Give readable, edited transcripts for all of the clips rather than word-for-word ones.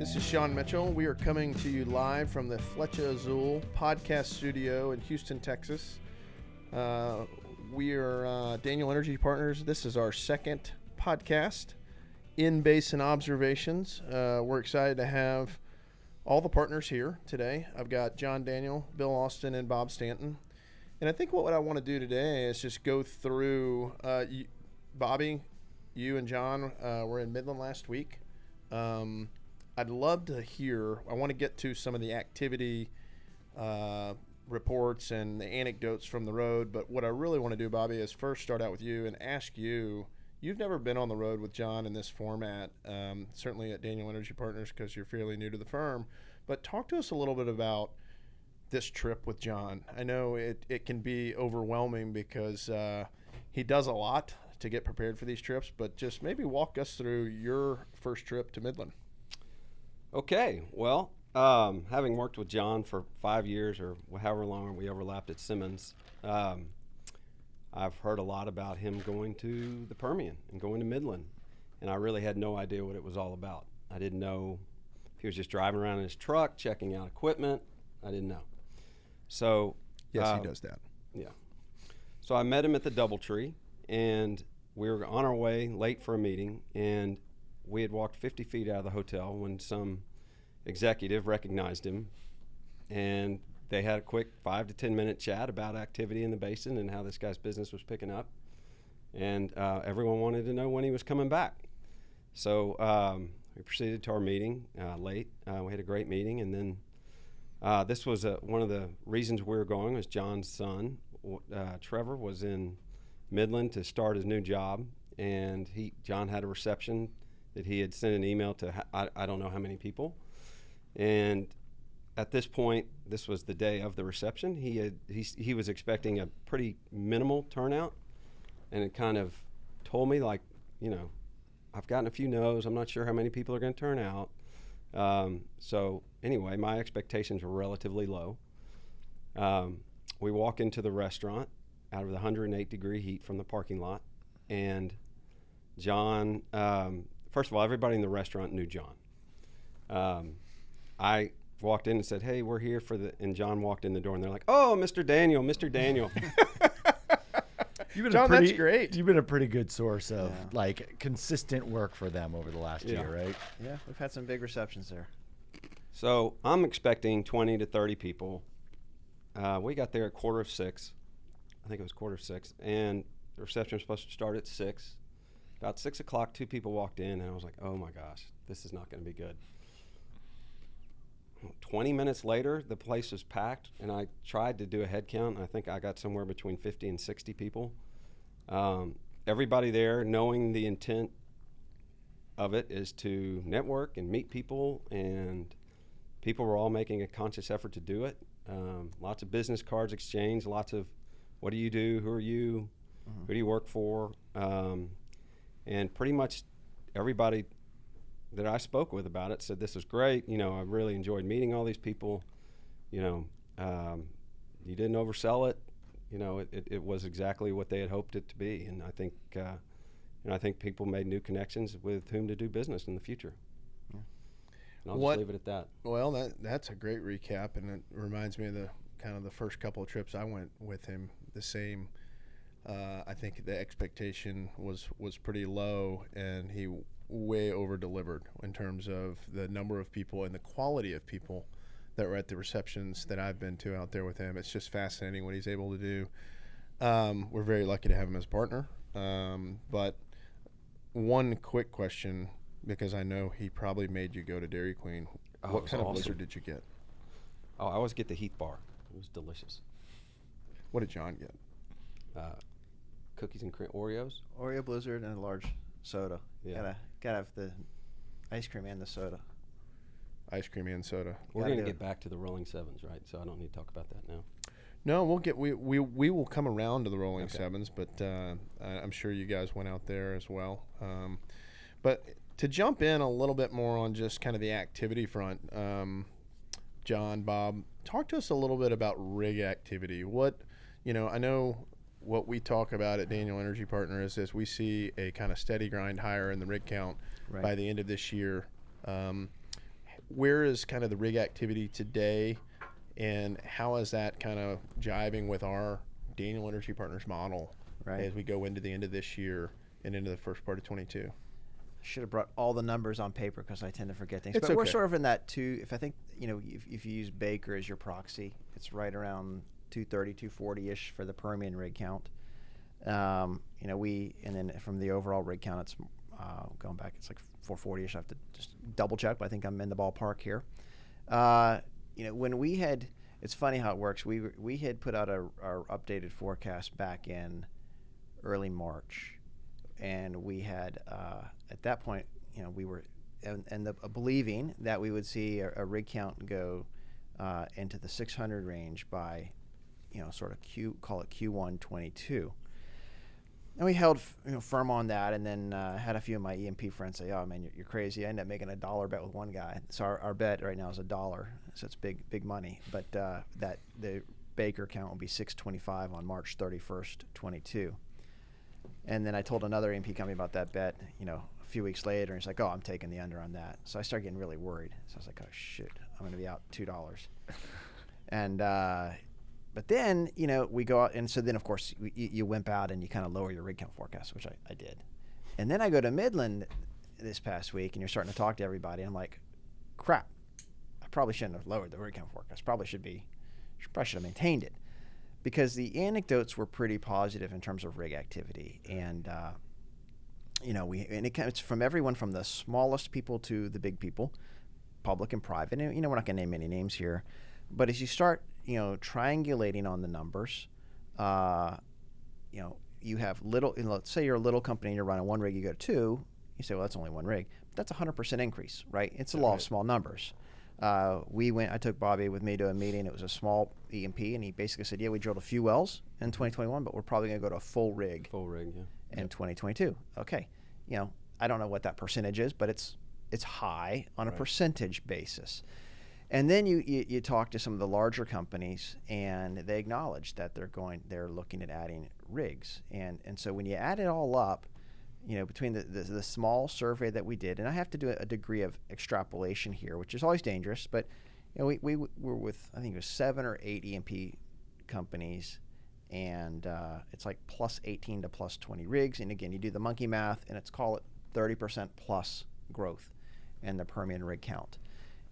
This is Sean Mitchell. We are coming to you live from the Flecha Azul podcast studio in Houston, Texas. We are Daniel Energy Partners. This is our second podcast, In Basin Observations. We're excited to have all the partners here today. I've got John Daniel, Bill Austin, and Bob Stanton. And I think what I want to do today is just go through, Bobby, you and John were in Midland last week. I'd love to hear, I want to get to some of the activity reports and the anecdotes from the road, but what I really want to do, Bobby, is first start out with you and ask you, you've never been on the road with John in this format, certainly at Daniel Energy Partners because you're fairly new to the firm, but talk to us a little bit about this trip with John. I know it can be overwhelming because he does a lot to get prepared for these trips, but just maybe walk us through your first trip to Midland. Okay, well, having worked with John for 5 years or however long we overlapped at Simmons, I've heard a lot about him going to the Permian and going to Midland, and I really had no idea what it was all about. I didn't know if he was just driving around in his truck, checking out equipment. I didn't know. So yes, he does that. Yeah. So I met him at the DoubleTree, and we were on our way late for a meeting, and we had walked 50 feet out of the hotel when some executive recognized him, and they had a quick 5 to 10 minute chat about activity in the basin and how this guy's business was picking up, and everyone wanted to know when he was coming back. So we proceeded to our meeting late. We had a great meeting, and then this was one of the reasons we were going was John's son, Trevor, was in Midland to start his new job, and John had a reception that he had sent an email to I don't know how many people, and at this point, this was the day of the reception. He was expecting a pretty minimal turnout, and it kind of told me, like, I've gotten a few no's. I'm not sure how many people are going to turn out. So anyway, my expectations were relatively low. We walk into the restaurant out of the 108-degree heat from the parking lot, and John, first of all, everybody in the restaurant knew John. I walked in and said, "Hey, we're here and John walked in the door, and they're like, "Oh, Mr. Daniel, Mr. Daniel." John, that's great. You've been a pretty good source of consistent work for them over the last year, right? Yeah, we've had some big receptions there. So I'm expecting 20 to 30 people. We got there at 5:45. I think it was 5:45, and the reception was supposed to start at 6. About 6 o'clock, 2 people walked in, and I was like, oh my gosh, this is not going to be good. 20 minutes later, the place was packed, and I tried to do a head count, and I think I got somewhere between 50 and 60 people. Everybody there, knowing the intent of it is to network and meet people, and people were all making a conscious effort to do it. Lots of business cards exchanged, lots of what do you do, who are you, who do you work for, and pretty much everybody that I spoke with about it said this was great. I really enjoyed meeting all these people. You didn't oversell it. It was exactly what they had hoped it to be. And I think people made new connections with whom to do business in the future. Yeah. And I'll just leave it at that. Well, that's a great recap, and it reminds me of the first couple of trips I went with him. The same. I think the expectation was pretty low, and he way over delivered in terms of the number of people and the quality of people that were at the receptions that I've been to out there with him. It's just fascinating what he's able to do. We're very lucky to have him as a partner. But one quick question, because I know he probably made you go to Dairy Queen. What kind of blizzard did you get? Oh, I always get the Heath bar. It was delicious. What did John get? Cookies and cream Oreos. Oreo Blizzard and a large soda. Yeah. Gotta have the ice cream and the soda. Ice cream and soda. We're going to get back to the Rolling Sevens, right? So I don't need to talk about that now. No, we will come around to the Rolling Sevens, but I'm sure you guys went out there as well. But to jump in a little bit more on just kind of the activity front, John, Bob, talk to us a little bit about rig activity. I know what we talk about at Daniel Energy Partners is we see a kind of steady grind higher in the rig count by the end of this year. where is kind of the rig activity today, and how is that kind of jiving with our Daniel Energy Partners model as we go into the end of this year and into the first part of 22? Should have brought all the numbers on paper because I tend to forget things. It's But we're okay. sort of in that if I think, if you use Baker as your proxy, it's right around 230, 240-ish for the Permian rig count. And then from the overall rig count, it's going back, it's like 440-ish. I have to just double check, but I think I'm in the ballpark here. When we had, it's funny how it works. We had put out our updated forecast back in early March, and we had at that point, we were believing that we would see a rig count go into the 600 range by, sort of call it Q1 22. And we held firm on that, and then had a few of my E&P friends say, "Oh man, you're crazy." I ended up making a $1 bet with one guy. So our bet right now is $1, so it's big money. But that the Baker count will be 625 on March 31st, 22. And then I told another E&P company about that bet, a few weeks later, and he's like, "Oh, I'm taking the under on that." So I started getting really worried. So I was like, "Oh shit, I'm going to be out $2." And but then, we go out, and so then, of course, you wimp out and you kind of lower your rig count forecast, which I did. And then I go to Midland this past week, and you're starting to talk to everybody. And I'm like, crap, I probably shouldn't have lowered the rig count forecast. Probably should have maintained it, because the anecdotes were pretty positive in terms of rig activity. And, it's from everyone from the smallest people to the big people, public and private. And, we're not going to name any names here. But as you start, triangulating on the numbers, you have little, let's say you're a little company and you're running one rig, you go to two, you say, well, that's only one rig. But that's 100% increase, right? It's a law of small numbers. I took Bobby with me to a meeting. It was a small E&P, and he basically said, yeah, we drilled a few wells in 2021, but we're probably going to go to a full rig in 2022. Okay. I don't know what that percentage is, but it's high on a percentage basis. And then you talk to some of the larger companies, and they acknowledge that they're looking at adding rigs. And so when you add it all up, between the small survey that we did, and I have to do a degree of extrapolation here, which is always dangerous, but we were with, I think it was 7 or 8 E&P companies, and it's like plus 18 to plus 20 rigs. And again, you do the monkey math, and call it 30% plus growth in the Permian rig count.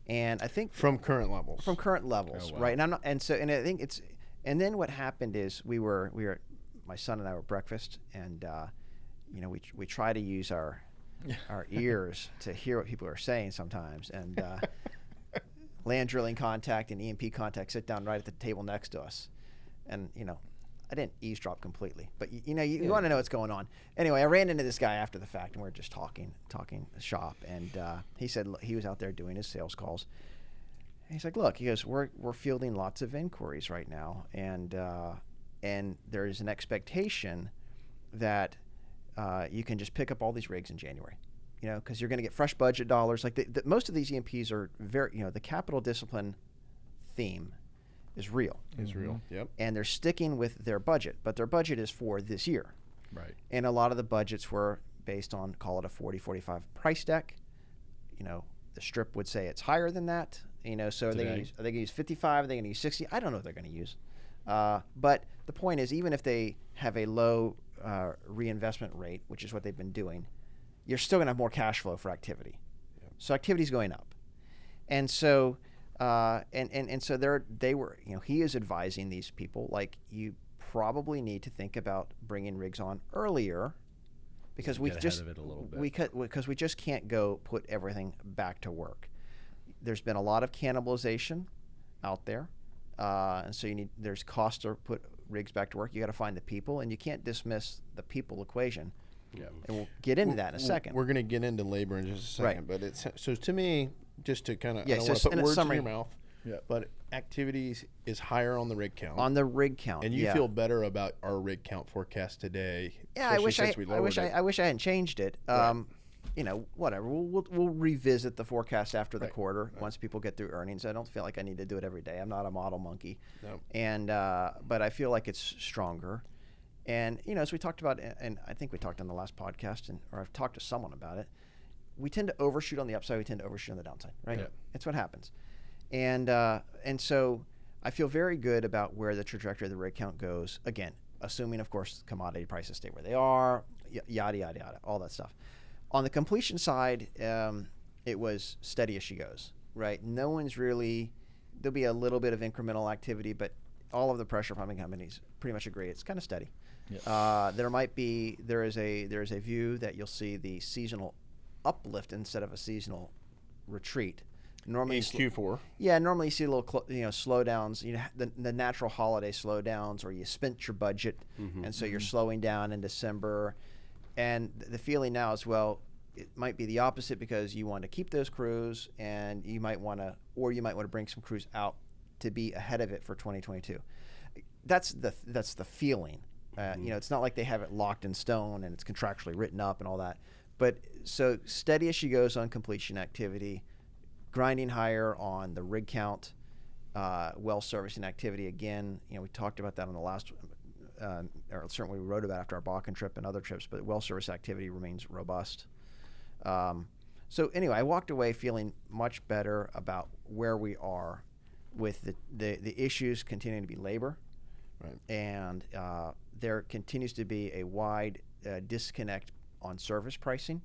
And I think from current levels, right? And I think and then what happened is we were my son and I were at breakfast, and we try to use our ears to hear what people are saying sometimes, and land drilling contact and E&P contact sit down right at the table next to us, and I didn't eavesdrop completely, but you want to know what's going on. Anyway, I ran into this guy after the fact, and we were just talking shop, and he said he was out there doing his sales calls. And he's like, look, he goes, we're fielding lots of inquiries right now, and there is an expectation that you can just pick up all these rigs in January, because you're going to get fresh budget dollars. Like most of these E&Ps are very, the capital discipline theme is real. It's real. Yep. And they're sticking with their budget, but their budget is for this year. Right. And a lot of the budgets were based on, call it a 40, 45 price deck. The strip would say it's higher than that. So are they going to use 55? Are they going to use 60? I don't know what they're going to use. But the point is, even if they have a low reinvestment rate, which is what they've been doing, you're still going to have more cash flow for activity. Yep. So activity's going up. And so and so they were, he is advising these people, like, you probably need to think about bringing rigs on earlier, because we just can't go put everything back to work. There's been a lot of cannibalization out there, and so there's cost to put rigs back to work. You got to find the people, and you can't dismiss the people equation. Yeah, and we'll get into that in a second. We're going to get into labor in just a second, but it's so to me, just to kind of, I don't want so to put words summary, in your mouth. Yeah. But activities is higher on the rig count. And you feel better about our rig count forecast today. Yeah, I wish I hadn't changed it. Right. Whatever. We'll revisit the forecast after the quarter once people get through earnings. I don't feel like I need to do it every day. I'm not a model monkey. No. And but I feel like it's stronger. And as we talked about, and I think we talked on the last podcast, or I've talked to someone about it, we tend to overshoot on the upside, we tend to overshoot on the downside, right? Yeah. That's what happens. And so I feel very good about where the trajectory of the rig count goes. Again, assuming, of course, commodity prices stay where they are, yada, yada, yada, all that stuff. On the completion side, it was steady as she goes, right? No one's really, there'll be a little bit of incremental activity, but all of the pressure pumping companies pretty much agree it's kind of steady. Yeah. There is a view that you'll see the seasonal uplift instead of a seasonal retreat. Normally in Q4. Yeah, normally you see a little slowdowns. The natural holiday slowdowns, or you spent your budget, and so you're slowing down in December. And the feeling now is, well, it might be the opposite because you want to keep those crews, and you might want to bring some crews out to be ahead of it for 2022. That's the feeling. It's not like they have it locked in stone and it's contractually written up and all that. But so steady as she goes on completion activity, grinding higher on the rig count, well servicing activity. Again, we talked about that on the last, or certainly we wrote about after our Bakken trip and other trips. But well service activity remains robust. So anyway, I walked away feeling much better about where we are with the issues continuing to be labor, right? And there continues to be a wide disconnect on service pricing.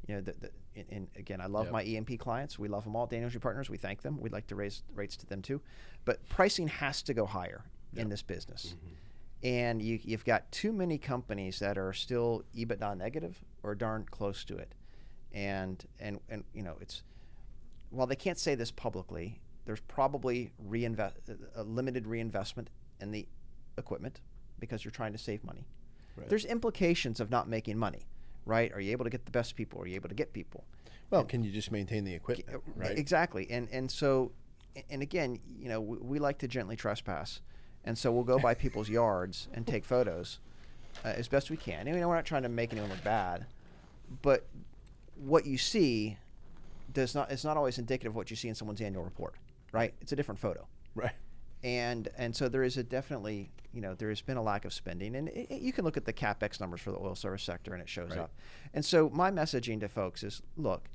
And again, I love my E&P clients. We love them all. Daniel Energy Partners, we thank them. We'd like to raise rates to them too. But pricing has to go higher in this business. And you've got too many companies that are still EBITDA negative or darn close to it. And it's, while they can't say this publicly, there's probably a limited reinvestment in the equipment because you're trying to save money. Right. There's implications of not making money. Right? Are you able to get the best people? Are you able to get people? Well, can you just maintain the equipment? Right? Exactly. And so, and again, we like to gently trespass, and so we'll go by people's yards and take photos as best we can. And, we're not trying to make anyone look bad, but what you see it's not always indicative of what you see in someone's annual report. Right? It's a different photo. Right. And so there is definitely, there has been a lack of spending. And you can look at the CapEx numbers for the oil service sector and it shows up. And so my messaging to folks is, look,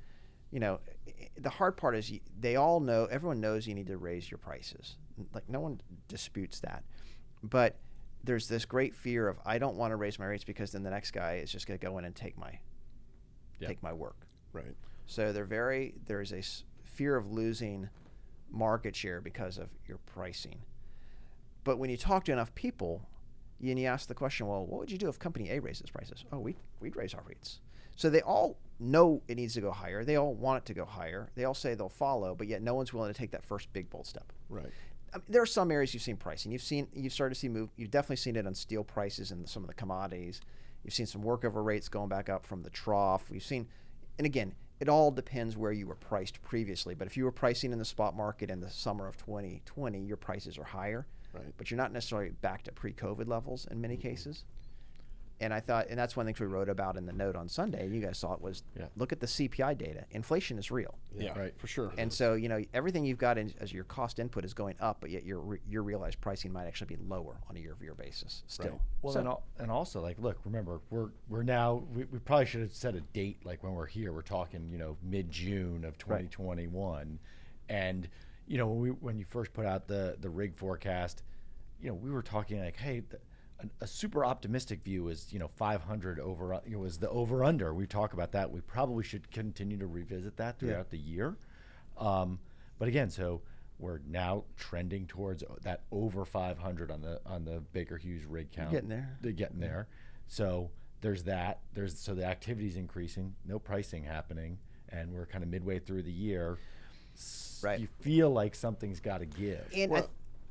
the hard part is everyone knows you need to raise your prices. Like, no one disputes that. But there's this great fear of, I don't want to raise my rates because then the next guy is just going to go in and take my work. Right. So there's a fear of losing market share because of your pricing. But when you talk to enough people and you ask the question, well, what would you do if company A raises prices? Oh, we'd raise our rates. So they all know it needs to go higher. They all want it to go higher. They all say they'll follow, but yet no one's willing to take that first big bold step. Right. There are some areas you've seen pricing. You've started to see move. You've definitely seen it on steel prices and some of the commodities. You've seen some workover rates going back up from the trough. We've seen, and again, it all depends where you were priced previously. But if you were pricing in the spot market in the summer of 2020, your prices are higher. Right. But you're not necessarily back to pre-COVID levels in many cases. And I thought, and that's one thing we wrote about in the note on Sunday, and you guys saw it, was look at the CPI data. Inflation is real. Yeah, right, for sure. And so, everything you've got as your cost input is going up, but yet your realized pricing might actually be lower on a year-over-year basis still. Right. Well, and also, like, look, remember, we're now, we probably should have set a date, like, when we're here. We're talking, mid-June of 2021. Right. And, when you first put out the rig forecast, we were talking like, hey, a super optimistic view is 500 over, was the over under. We talk about that. We probably should continue to revisit that throughout the year. But again, so we're now trending towards that over 500 on the Baker Hughes rig count. Getting there. They're getting there. So there's that. So the activity's increasing. No pricing happening, and we're kind of midway through the year. Right. You feel like something's got to give.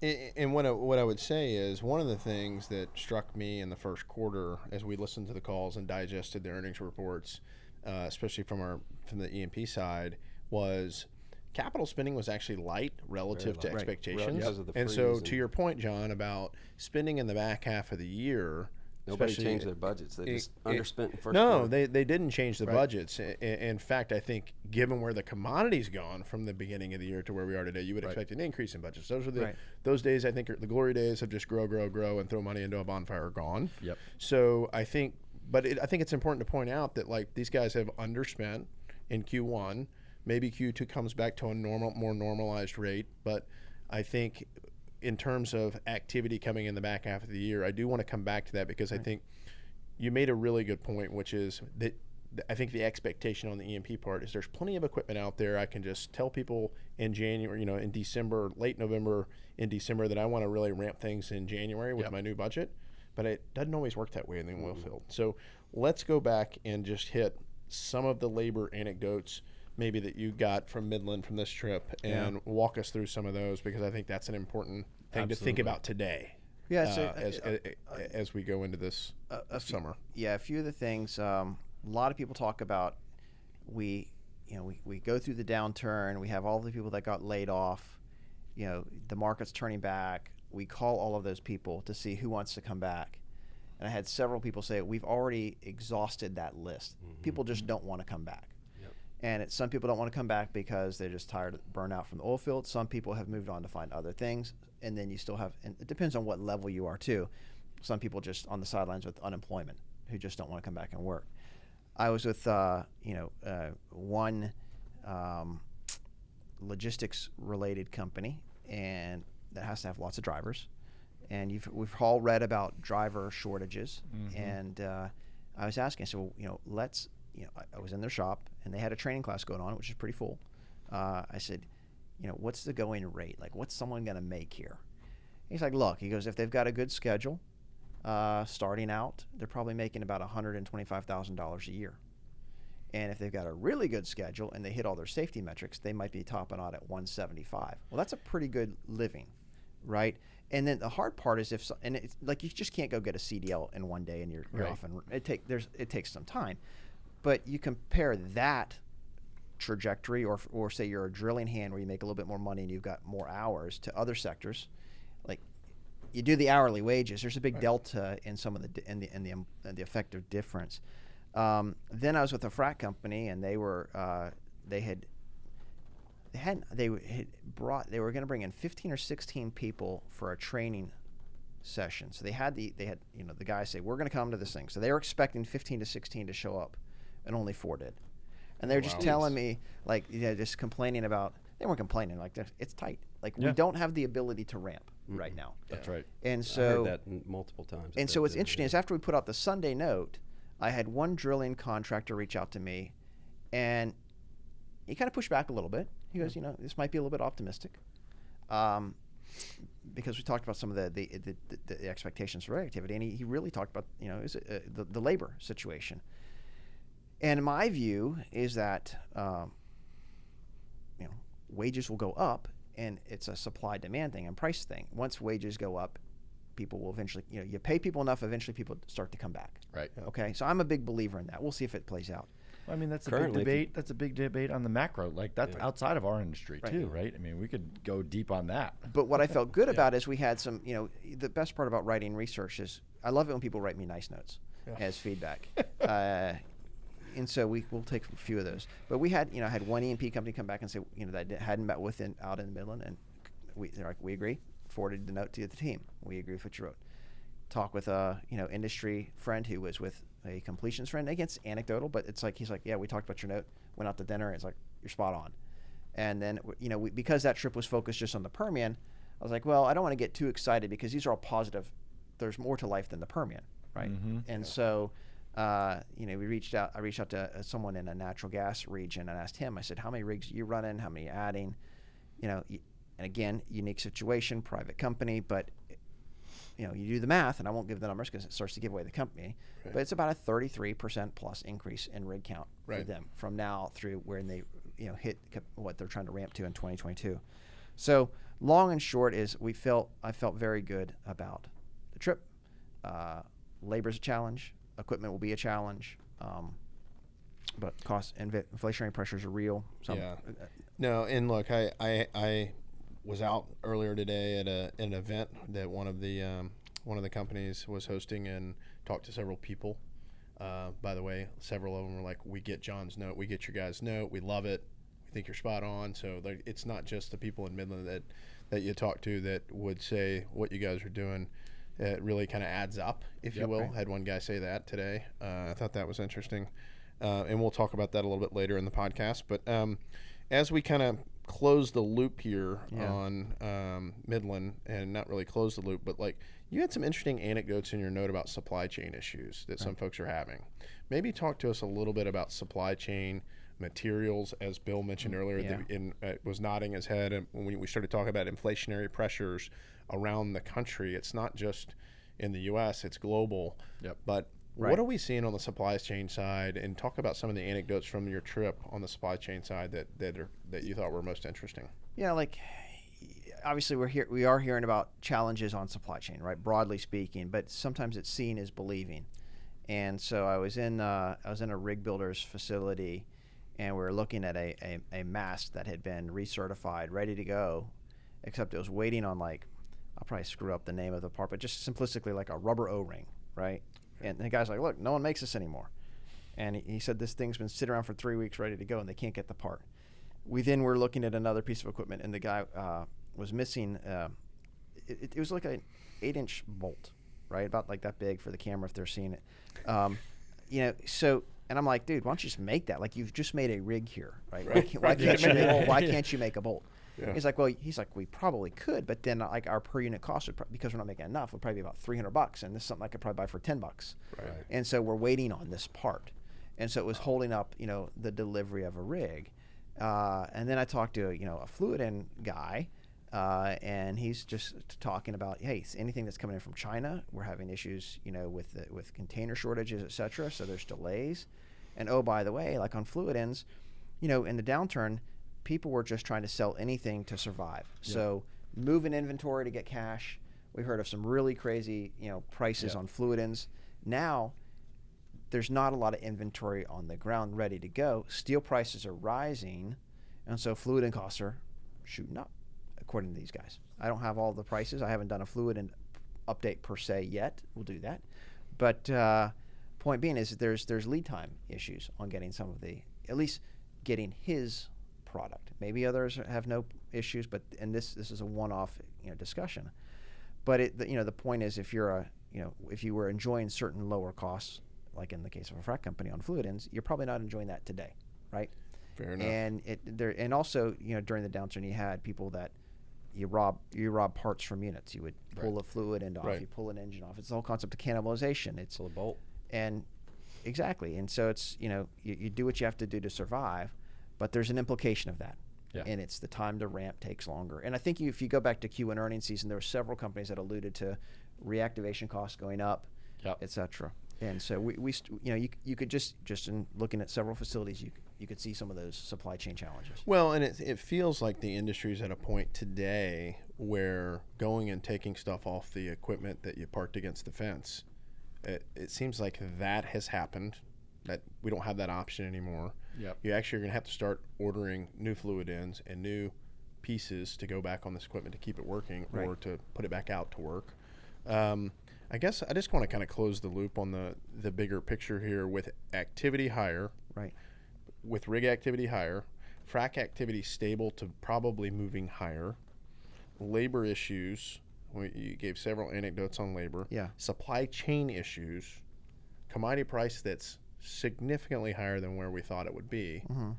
And what I would say is, one of the things that struck me in the first quarter as we listened to the calls and digested the earnings reports, especially from the E&P side, was capital spending was actually light relative to expectations. Because of the and so to your point, John, about spending in the back half of the year, nobody changed their budgets. They just underspent in first No, quarter. they didn't change the budgets. In fact, I think given where the commodity's gone from the beginning of the year to where we are today, you would expect an increase in budgets. Those are those days, I think, are the glory days of just grow, and throw money into a bonfire are gone. Yep. So I think, I think it's important to point out that, like, these guys have underspent in Q1. Maybe Q2 comes back to a more normalized rate, but I think in terms of activity coming in the back half of the year, I do want to come back to that because I think you made a really good point, which is that I think the expectation on the E&P part is there's plenty of equipment out there. I can just tell people in January, in December, late November, in December, that I want to really ramp things in January with my new budget, but it doesn't always work that way in the oil field. So let's go back and just hit some of the labor anecdotes maybe that you got from Midland from this trip and walk us through some of those, because I think that's an important thing to think about today. Yeah, as we go into this summer. Yeah, a few of the things. A lot of people talk about we go through the downturn. We have all the people that got laid off. The market's turning back. We call all of those people to see who wants to come back. And I had several people say we've already exhausted that list. People just don't want to come back. And some people don't want to come back because they're just tired of burnout from the oil field. Some people have moved on to find other things. And then you still have, and it depends on what level you are too. Some people just on the sidelines with unemployment who just don't want to come back and work. I was with, one logistics related company, and that has to have lots of drivers. And we've all read about driver shortages. And I was asking, so, I was in their shop and they had a training class going on, which is pretty full. I said, what's the going rate? Like, what's someone going to make here? He's like, look, he goes, if they've got a good schedule, starting out, they're probably making about $125,000 a year. And if they've got a really good schedule and they hit all their safety metrics, they might be topping out at 175. Well, that's a pretty good living, right? And then the hard part is it's like you just can't go get a CDL in one day and you're off, and it takes some time. But you compare that trajectory, or say you're a drilling hand where you make a little bit more money and you've got more hours, to other sectors, like you do the hourly wages. There's a big delta in some of the effective difference. Then I was with a frac company, and they were they were going to bring in 15 or 16 people for a training session. So they had the guys say, we're going to come to this thing. So they were expecting 15 to 16 to show up, and only 4 did. And they were just telling me, just complaining about, they weren't complaining, like, it's tight. Like, we don't have the ability to ramp right now. That's right. And so, I heard that multiple times. And so what's interesting is after we put out the Sunday note, I had one drilling contractor reach out to me, and he kind of pushed back a little bit. He goes, this might be a little bit optimistic, because we talked about some of the expectations for activity, and he really talked about the labor situation. And my view is that wages will go up, and it's a supply-demand thing and price thing. Once wages go up, people will eventually, you pay people enough, eventually people start to come back. Right. Okay, so I'm a big believer in that. We'll see if it plays out. Well, I mean, that's a big debate. That's a big debate on the macro. Like, that's outside of our industry too, right? I mean, we could go deep on that. But what I felt good about is we had some, the best part about writing research is I love it when people write me nice notes as feedback. And so we'll take a few of those. But we had, I had one E&P company come back and say, that I hadn't met with out in Midland, and they're like, we agree. Forwarded the note to the team. We agree with what you wrote. Talk with a industry friend who was with a completions friend. Again, it's anecdotal, but it's like he's like, yeah, we talked about your note. Went out to dinner. And it's like, you're spot on. And then because that trip was focused just on the Permian, I was like, well, I don't want to get too excited because these are all positive. There's more to life than the Permian, right? And so. We reached out. I reached out to someone in a natural gas region and asked him. I said, "How many rigs are you running? How many adding?" And again, unique situation, private company, but you do the math, and I won't give the numbers because it starts to give away the company. Right. But it's about a 33% plus increase in rig count for them from now through where they hit what they're trying to ramp to in 2022. So long and short is I felt very good about the trip. Labor's a challenge. Equipment will be a challenge, but cost and inflationary pressures are real. No, and look, I was out earlier today at an event that one of the companies was hosting, and talked to several people. By the way, several of them were like, "We get John's note, we get your guys' note, we love it, we think you're spot on." So it's not just the people in Midland that you talk to that would say what you guys are doing. It really kind of adds up, if you will. Right. Had one guy say that today. I thought that was interesting. and we'll talk about that a little bit later in the podcast. But as we kind of close the loop here on Midland, and not really close the loop, but like you had some interesting anecdotes in your note about supply chain issues that some folks are having. Maybe talk to us a little bit about supply chain materials, as Bill mentioned earlier, was nodding his head. And when we started talking about inflationary pressures around the country, it's not just in the U.S., it's global. But what are we seeing on the supply chain side? And talk about some of the anecdotes from your trip on the supply chain side that you thought were most interesting. Yeah, like obviously we are hearing about challenges on supply chain, right? Broadly speaking, but sometimes it's seen as believing. And so I was in a rig builder's facility, and we were looking at a mast that had been recertified, ready to go, except it was waiting on, like, I'll probably screw up the name of the part, but just simplistically like a rubber O-ring, right? And the guy's like, look, no one makes this anymore. And he said this thing's been sitting around for 3 weeks ready to go, and they can't get the part. We then were looking at another piece of equipment, and the guy was missing, it was like an 8-inch bolt, right? About like that big for the camera if they're seeing it. So, and I'm like, dude, why don't you just make that? Like, you've just made a rig here, right? Why can't you make a bolt? Yeah. He's like, we probably could, but then like our per unit cost would because we're not making enough, would probably be about $300, and this is something I could probably buy for $10. Right. And so we're waiting on this part, and so it was holding up, the delivery of a rig. And then I talked to a fluid end guy, and he's just talking about, hey, anything that's coming in from China, we're having issues, with container shortages, et cetera. So there's delays. And oh, by the way, like on fluid ends, in the downturn, people were just trying to sell anything to survive. Yeah. So moving inventory to get cash. We heard of some really crazy, prices on fluid ends. Now, there's not a lot of inventory on the ground ready to go. Steel prices are rising, and so fluid end costs are shooting up, according to these guys. I don't have all the prices. I haven't done a fluid end update per se yet. We'll do that. But point being is there's lead time issues on getting some of at least getting his product. Maybe others have no issues, but this is a one-off discussion. But the point is, if you're if you were enjoying certain lower costs, like in the case of a frac company on fluid ends, you're probably not enjoying that today, right? Fair enough. And also during the downturn, you had people that you rob parts from units. You would pull a fluid end off, you pull an engine off. It's the whole concept of cannibalization. It's a bolt. And exactly, and so it's you do what you have to do to survive. But there's an implication of that, and it's the time to ramp takes longer. And I think if you go back to Q1 earnings season, there were several companies that alluded to reactivation costs going up, et cetera. And so you could just in looking at several facilities, you could see some of those supply chain challenges. Well, and it feels like the industry's at a point today where going and taking stuff off the equipment that you parked against the fence, it seems like that has happened. That we don't have that option anymore. You actually are going to have to start ordering new fluid ends and new pieces to go back on this equipment to keep it working or to put it back out to work. I guess I just want to kind of close the loop on the bigger picture here with activity higher. Right. With rig activity higher, frac activity stable to probably moving higher, labor issues. You gave several anecdotes on labor. Yeah. Supply chain issues, commodity price that's significantly higher than where we thought it would be. Mm-hmm.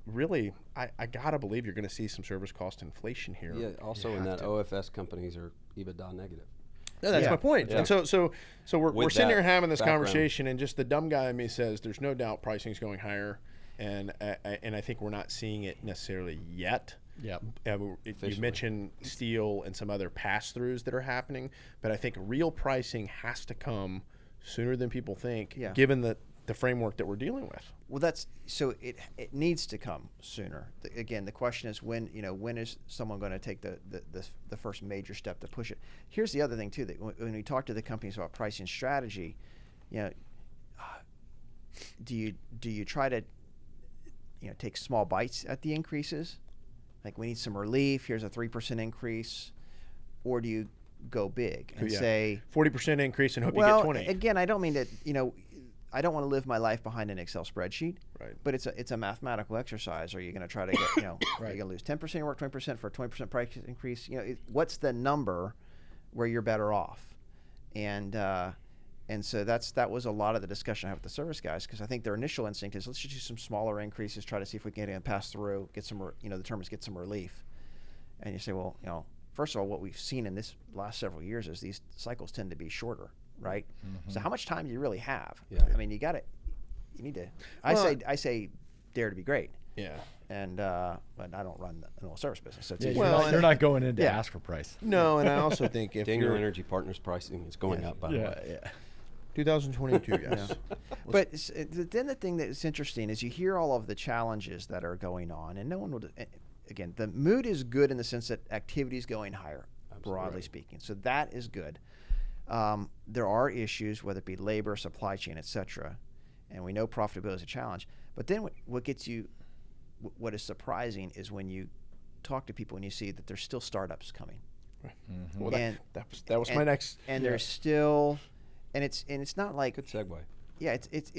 Really, I gotta believe you're going to see some service cost inflation here. Yeah. Also, in that OFS companies are EBITDA negative. No, that's my point. Yeah. And so we're sitting here having this background conversation, and just the dumb guy in me says, "There's no doubt pricing's going higher," and I think we're not seeing it necessarily yet. Yeah. You mentioned steel and some other pass-throughs that are happening, but I think real pricing has to come sooner than people think, given the framework that we're dealing with. Well, it needs to come sooner. Again, the question is when is someone going to take the first major step to push it? Here's the other thing too, that when we talk to the companies about pricing strategy, do you try to take small bites at the increases? Like, we need some relief, here's a 3% increase, or do you go big and say 40% increase and hope you get 20? Again, I don't mean that, I don't want to live my life behind an Excel spreadsheet. Right. But it's a mathematical exercise. Are you going to try to get, are you going to lose 10% of your work, 20% for a 20% price increase? What's the number where you're better off? And And so that was a lot of the discussion I had with the service guys, because I think their initial instinct is, let's just do some smaller increases, try to see if we can get it pass through, get some, the term is get some relief. And you say, well, first of all, what we've seen in this last several years is these cycles tend to be shorter, right? Mm-hmm. So how much time do you really have? Yeah. I mean, you need to. I say, dare to be great. Yeah. And but I don't run an oil service business, so it's easy. You're not going in to ask for price. No, and I also think if Daniel you're Energy Partners pricing is going up, by the way. Yeah. 2022, yes. But then the thing that is interesting is you hear all of the challenges that are going on, and no one would. Again, the mood is good in the sense that activity is going higher, broadly speaking. So that is good. There are issues, whether it be labor, supply chain, et cetera, and we know profitability is a challenge. But then what gets you, what is surprising is when you talk to people and you see that there's still startups coming. Mm-hmm. Well, that was my next. And there's still, and it's not like Good segue. Yeah, it's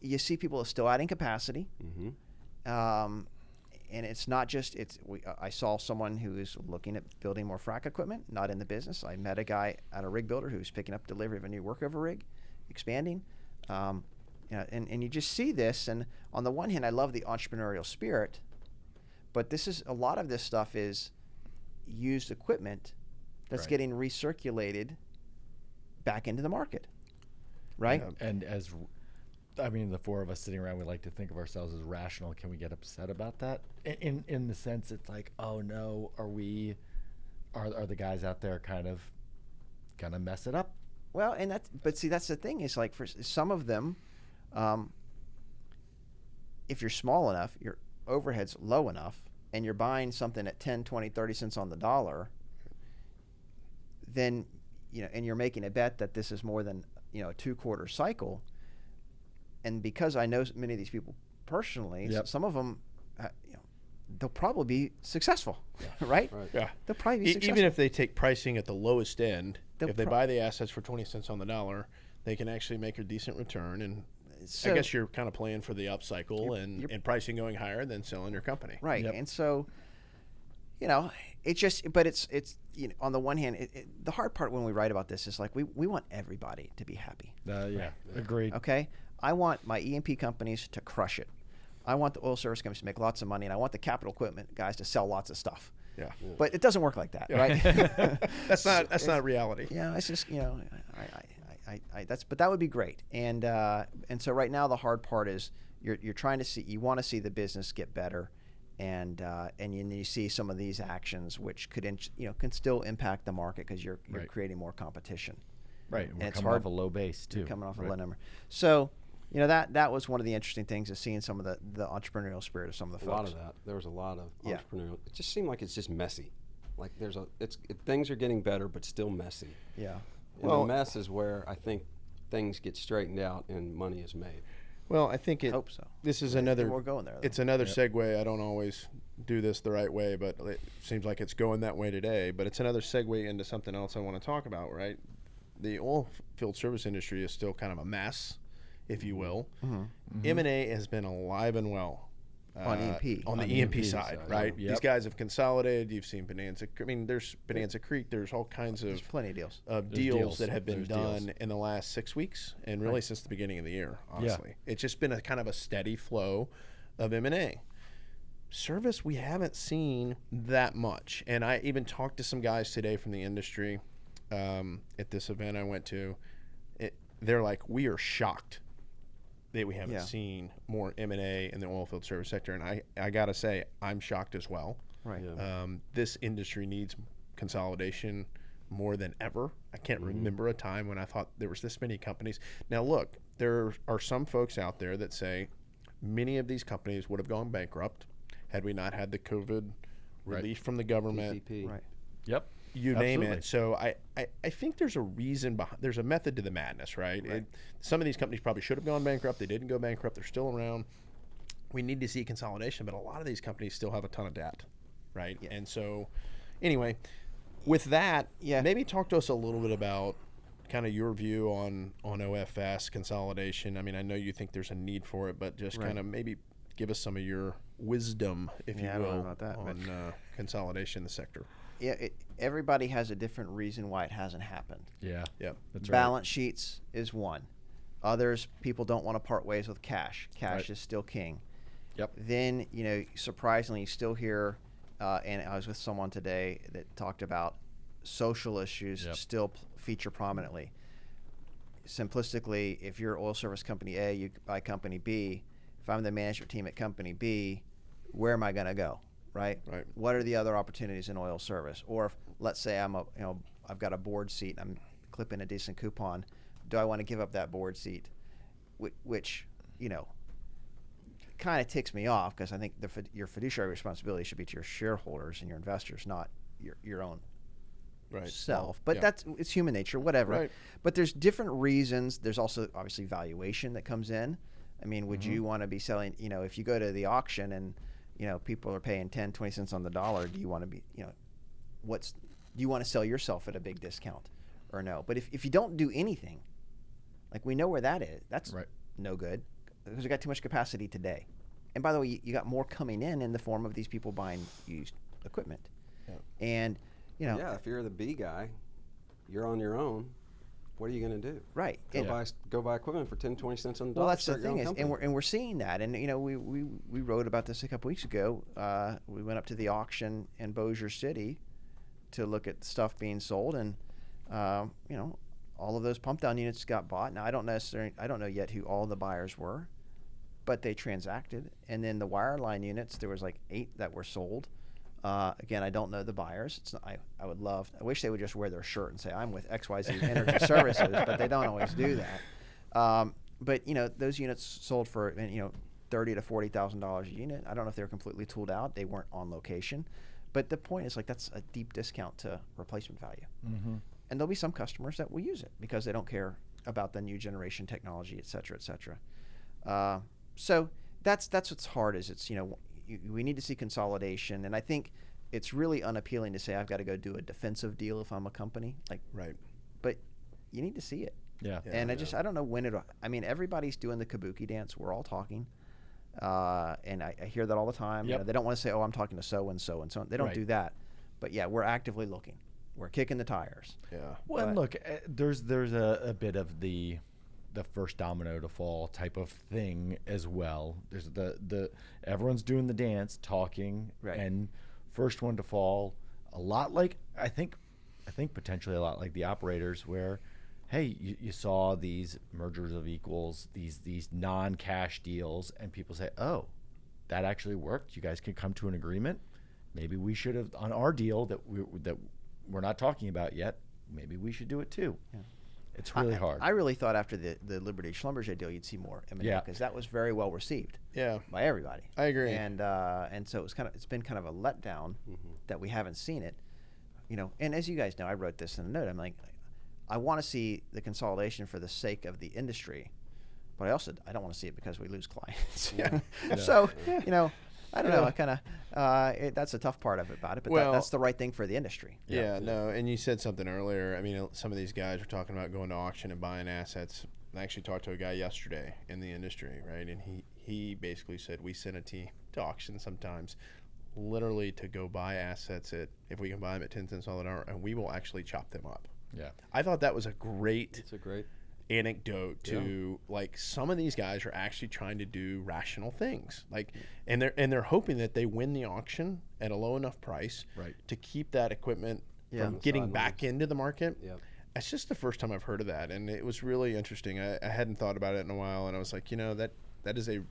you see people still adding capacity. Mm-hmm. And it's not just I saw someone who is looking at building more frac equipment, not in the business. I met a guy at a rig builder who's picking up delivery of a new workover rig, expanding. And you just see this. And on the one hand, I love the entrepreneurial spirit, but a lot of this stuff is used equipment that's getting recirculated back into the market, right? Yeah. And the four of us sitting around, we like to think of ourselves as rational. Can we get upset about that? In the sense, it's like, oh no, are the guys out there kind of gonna mess it up? Well, that's the thing is, like, for some of them, if you're small enough, your overhead's low enough, and you're buying something at 10, 20, 30 cents on the dollar, then, and you're making a bet that this is more than, a 2-quarter cycle. And because I know many of these people personally, some of them, they'll probably be successful, right? Yeah. They'll probably be successful. Even if they take pricing at the lowest end, if they buy the assets for 20 cents on the dollar, they can actually make a decent return. And I guess you're kind of playing for the upcycle and pricing going higher than selling your company. Right. Yep. And so, it's on the one hand, the hard part when we write about this is, like, we want everybody to be happy. Agreed. Okay. I want my E&P companies to crush it. I want the oil service companies to make lots of money, and I want the capital equipment guys to sell lots of stuff. Yeah. But it doesn't work like that, right? That's not reality. Yeah, it's just, but that would be great. And so right now the hard part is you're trying to see, you want to see the business get better, and you see some of these actions which could can still impact the market because you're creating more competition. Right. And we're it's coming hard off a low base too. Coming off a low number. So, that was one of the interesting things, is seeing some of the entrepreneurial spirit of some of the folks. A lot of that. There was a lot of entrepreneurial. It just seemed like it's just messy. Like things are getting better, but still messy. Yeah. And the mess is where I think things get straightened out and money is made. Well, I think hope so. This is another. We're going there. It's another segue. I don't always do this the right way, but it seems like it's going that way today. But it's another segue into something else I want to talk about. Right, the oil field service industry is still kind of a mess, if you will. Mm-hmm. M&A has been alive and well. On E&P. On the E&P side, right? Yep. These guys have consolidated. You've seen Bonanza. I mean, there's Bonanza Creek. There's all kinds There's plenty of deals. Deals that have been done in the last 6 weeks, and really since the beginning of the year, honestly. Yeah. It's just been a kind of a steady flow of M&A. Service, we haven't seen that much. And I even talked to some guys today from the industry at this event I went to. They're like, we are shocked that we haven't seen more M&A in the oil field service sector. And I got to say, I'm shocked as well. Right. Yeah. This industry needs consolidation more than ever. I can't remember a time when I thought there was this many companies. Now, look, there are some folks out there that say many of these companies would have gone bankrupt had we not had the COVID relief from the government. DEP. Right. Yep. You name it. So I think there's a reason behind. There's a method to the madness, right? Some of these companies probably should have gone bankrupt. They didn't go bankrupt. They're still around. We need to see consolidation, but a lot of these companies still have a ton of debt, right? Yeah. And so, anyway, with that, maybe talk to us a little bit about kind of your view on OFS consolidation. I mean, I know you think there's a need for it, but just kind of maybe give us some of your wisdom, if Yeah, I you don't know will, about that, but- on consolidation in the sector. Yeah, everybody has a different reason why it hasn't happened. Yeah. Yep. That's right. Balance sheets is one. Others, people don't want to part ways with cash. Cash Right. is still king. Yep. Then, surprisingly, you still hear, and I was with someone today that talked about social issues Yep. still feature prominently. Simplistically, if you're oil service company A, you buy company B. If I'm the management team at company B, where am I going to go? Right? Right. What are the other opportunities in oil service? Or if, let's say I've got a board seat and I'm clipping a decent coupon. Do I want to give up that board seat? Which kind of ticks me off, because I think your fiduciary responsibility should be to your shareholders and your investors, not your own self. But it's human nature, whatever. Right. But there's different reasons. There's also obviously valuation that comes in. I mean, would you want to be selling, if you go to the auction and people are paying 10, 20 cents on the dollar, do you want to be, do you want to sell yourself at a big discount or no? But if you don't do anything, like we know where that is, that's Right. no good, because we got too much capacity today. And by the way, you got more coming in the form of these people buying used equipment. Yeah. And, Yeah, if you're the B guy, you're on your own. What are you going to do? right. Go And- buy equipment for 10, 20 cents on the dollar. Well, that's the start your own thing is, company. and we're seeing that, and we wrote about this a couple weeks ago. We went up to the auction in Bossier City to look at stuff being sold, and all of those pump down units got bought. Now I don't know yet who all the buyers were, but they transacted. And then the wireline units, there was like 8 that were sold. Again, I don't know the buyers. It's not, I wish they would just wear their shirt and say I'm with XYZ Energy Services, but they don't always do that. But those units sold for $30,000 to $40,000 a unit. I don't know if they were completely tooled out. They weren't on location, but the point is, like, that's a deep discount to replacement value. Mm-hmm. And there'll be some customers that will use it because they don't care about the new generation technology, et cetera, et cetera. So that's what's hard is we need to see consolidation, and I think it's really unappealing to say I've got to go do a defensive deal if I'm a company, Right. but you need to see it. Yeah. And I don't know when everybody's doing the kabuki dance. We're all talking. And I hear that all the time. Yep. They don't want to say, oh, I'm talking to so-and-so and so on. They don't Right. do that. But yeah, we're actively looking. We're kicking the tires. Yeah. Well, and But- look, there's a bit of the first domino to fall type of thing as well. There's the everyone's doing the dance, talking, Right. and first one to fall, a lot like I think potentially a lot like the operators, where hey, you saw these mergers of equals, these non-cash deals, and people say, oh, that actually worked. You guys could come to an agreement. Maybe we should have on our deal that we're not talking about yet. Maybe we should do it too. Yeah. It's really hard. I really thought after the Liberty Schlumberger deal, you'd see more M&A Yeah. because that was very well received Yeah. by everybody. I agree. And so it's been kind of a letdown that we haven't seen it. And as you guys know, I wrote this in a note. I'm like, I want to see the consolidation for the sake of the industry, but I don't want to see it because we lose clients. Yeah. So I don't know. I kind of that's the tough part of it about it, but Well- that's the right thing for the industry. Yeah, no, and you said something earlier. I mean, some of these guys are talking about going to auction and buying assets. I actually talked to a guy yesterday in the industry, right? And he basically said we send a team to auction sometimes, literally to go buy assets if we can buy them at 10 cents on the hour, and we will actually chop them up. Yeah. I thought that was a great It's a great. anecdote to like some of these guys are actually trying to do rational things, like, and they're hoping that they win the auction at a low enough price Right. to keep that equipment Yeah. from On the getting sidelines. back into the market. Yep. It's just the first time I've heard of that, and it was really interesting. I hadn't thought about it in a while, and I was like, that is a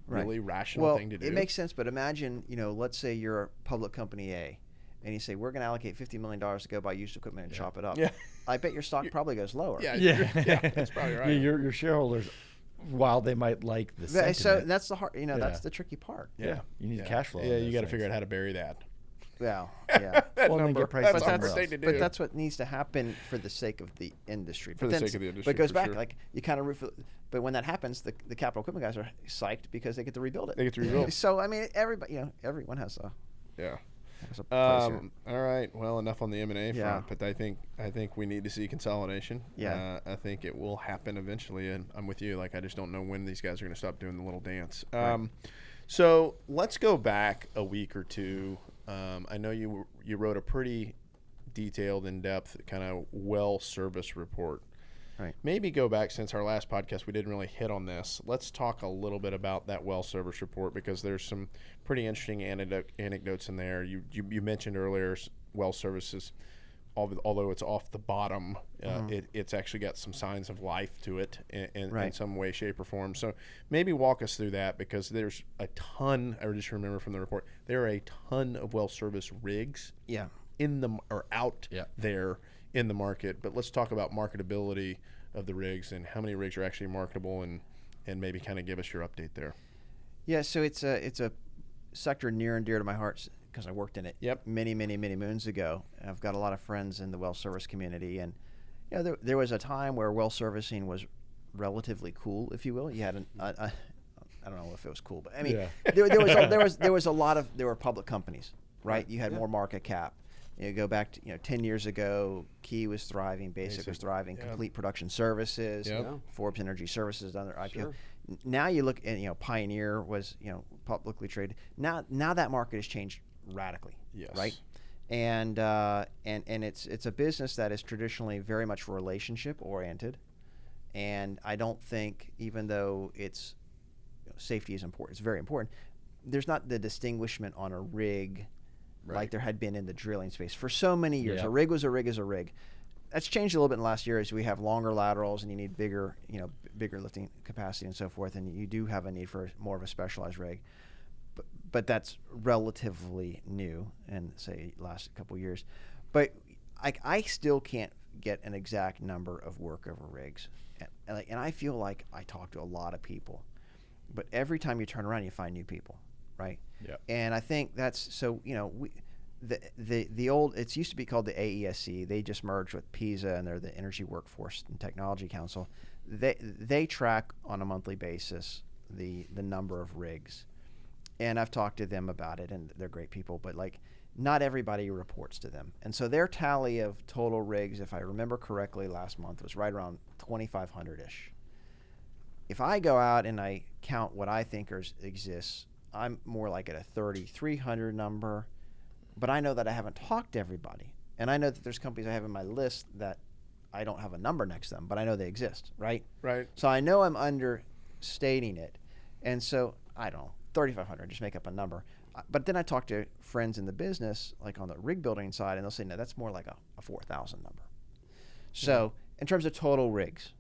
Right. really rational Well, thing to do. it makes sense, but imagine, let's say you're a public company A, and you say, we're going to allocate $50 million to go buy used equipment and chop it up. Yeah. I bet your stock probably goes lower. Yeah, Yeah. that's probably right. Yeah, your shareholders, while they might like the So sentiment, that's the hard, Yeah. that's the tricky part. yeah, you need Yeah. cash flow. Yeah, on you those got to figure things. out how to bury that. Well, yeah. That Well, then number. get prices That's a hard somewhere thing else. to do. But that's what needs to happen for the sake of the industry. For But the then sake of the But industry, it goes for back, sure. like, you kind of, but when that happens, the capital equipment guys are psyched because they get to rebuild it. They get to rebuild. So, I mean, everyone has a Yeah. place here. All right. Well, enough on the M&A Yeah. front, but I think we need to see consolidation. Yeah. I think it will happen eventually, and I'm with you. Like, I just don't know when these guys are going to stop doing the little dance. Right. So let's go back a week or two. I know you wrote a pretty detailed, in-depth kind of well service report. Right. Maybe go back, since our last podcast we didn't really hit on this. Let's talk a little bit about that well service report, because there's some pretty interesting anecdotes in there. You mentioned earlier well services, although it's off the bottom, it's actually got some signs of life to it in some way, shape, or form. So maybe walk us through that, because there's a ton. I just remember from the report there are a ton of well service rigs. Yeah. Out there in the market. But let's talk about marketability of the rigs and how many rigs are actually marketable, and maybe kind of give us your update there. Yeah, so it's a sector near and dear to my heart because I worked in it many moons ago. I've got a lot of friends in the well service community, and there was a time where well servicing was relatively cool, if you will. You had I don't know if it was cool, but I mean there were public companies, right? You had more market cap. You go back to 10 years ago, Key was thriving, Basic was thriving, Complete Production Services, Forbes Energy Services done their IPO. Sure. Now you look at Pioneer was publicly traded. Now that market has changed radically, right? And it's a business that is traditionally very much relationship oriented, and I don't think, even though it's safety is important, it's very important, there's not the distinguishment on a rig. Right. Like there had been in the drilling space for so many years. Yeah. A rig was a rig is a rig. That's changed a little bit in the last year as we have longer laterals and you need bigger lifting capacity and so forth, and you do have a need for more of a specialized rig. But that's relatively new and say last couple of years. But I still can't get an exact number of workover rigs, and I feel like I talk to a lot of people, but every time you turn around you find new people. Right. Yeah. And I think that's so. The old, it used to be called the AESC. They just merged with PISA, and they're the Energy Workforce and Technology Council. They track on a monthly basis the number of rigs, and I've talked to them about it, and they're great people. But not everybody reports to them, and so their tally of total rigs, if I remember correctly, last month was right around 2,500-ish. If I go out and I count what I think exists, I'm more like at a 3,300 number, but I know that I haven't talked to everybody. And I know that there's companies I have in my list that I don't have a number next to them, but I know they exist, right? Right. So I know I'm understating it. And so, I don't know, 3,500, just make up a number. But then I talk to friends in the business, like on the rig building side, and they'll say, no, that's more like a 4,000 number. So in terms of total rigs,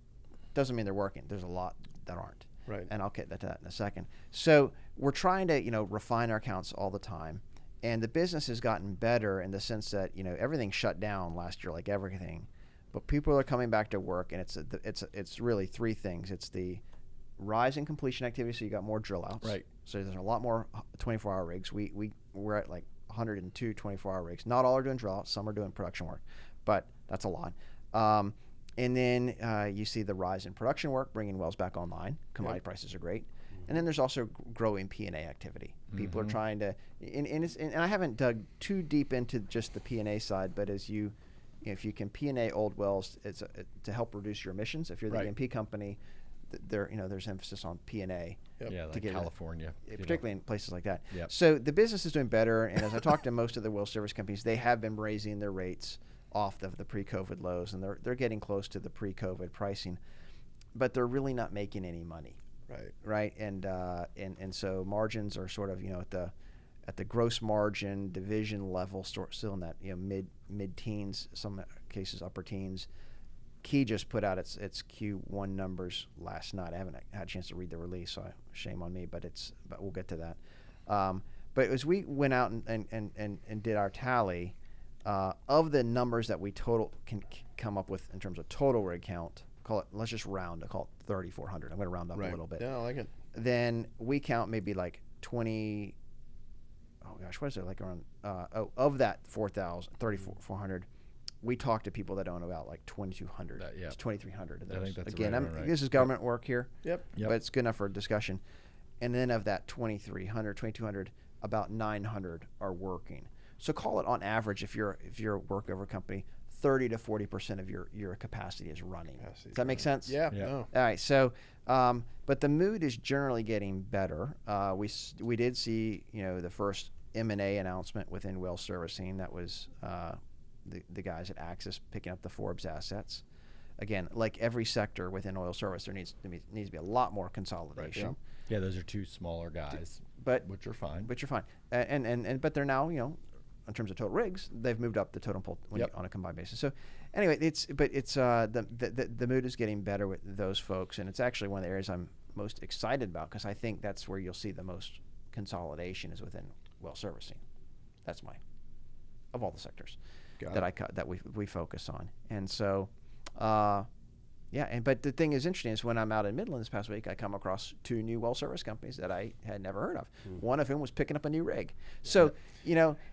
doesn't mean they're working. There's a lot that aren't. Right. And I'll get to that in a second. So we're trying to, refine our counts all the time. And the business has gotten better in the sense that, everything shut down last year, like everything. But people are coming back to work, and it's really three things. It's the rise in completion activity, so you got more drill outs. Right. So there's a lot more 24-hour rigs. We're at like 102 24-hour rigs. Not all are doing drill outs. Some are doing production work, but that's a lot. And then you see the rise in production work, bringing wells back online. Commodity prices are great. And then there's also growing P&A activity. People are trying to, and I haven't dug too deep into just the P&A side, but if you can P&A old wells, it's to help reduce your emissions. If you're the E&P company, there's emphasis on P&A. Yep. Yeah, like California. Particularly in places like that. Yep. So the business is doing better, and as I talk to most of the well service companies, they have been raising their rates off the pre-COVID lows, and they're getting close to the pre-COVID pricing, but they're really not making any money. Right. And so margins are sort of at the gross margin division level, still in that mid-teens, some cases upper teens. Key just put out its Q1 numbers last night. I haven't had a chance to read the release, so shame on me. But we'll get to that. But as we went out and did our tally of the numbers that we total can come up with in terms of total rig count, let's just round. I call it 3,400. I'm going to round up a little bit. Yeah, I like it. Then we count maybe like 20. Oh gosh, what is it like around? Of that 3,400, we talk to people that own about like 2,200. It's 2,300. I think that's again. right. This is government work here. Yep. But it's good enough for discussion. And then of that 2,300, 2,200, about 900 are working. So call it on average, if you're a workover company, 30 to 40% of your capacity is running. Does that make sense? Yeah. Yeah. No. All right. So, but the mood is generally getting better. We did see, the first M&A announcement within well servicing. That was the guys at Axis picking up the Forbes assets. Again, like every sector within oil service, there needs to be a lot more consolidation. Yeah, those are two smaller guys, But which are fine. But you're fine. But they're now, in terms of total rigs, they've moved up the totem pole on a combined basis. So anyway, the mood is getting better with those folks, and it's actually one of the areas I'm most excited about, because I think that's where you'll see the most consolidation is within well servicing. That's of all the sectors that we focus on. And so but the thing is interesting is when I'm out in Midland this past week, I come across 2 new well service companies that I had never heard of. One of whom was picking up a new rig. So,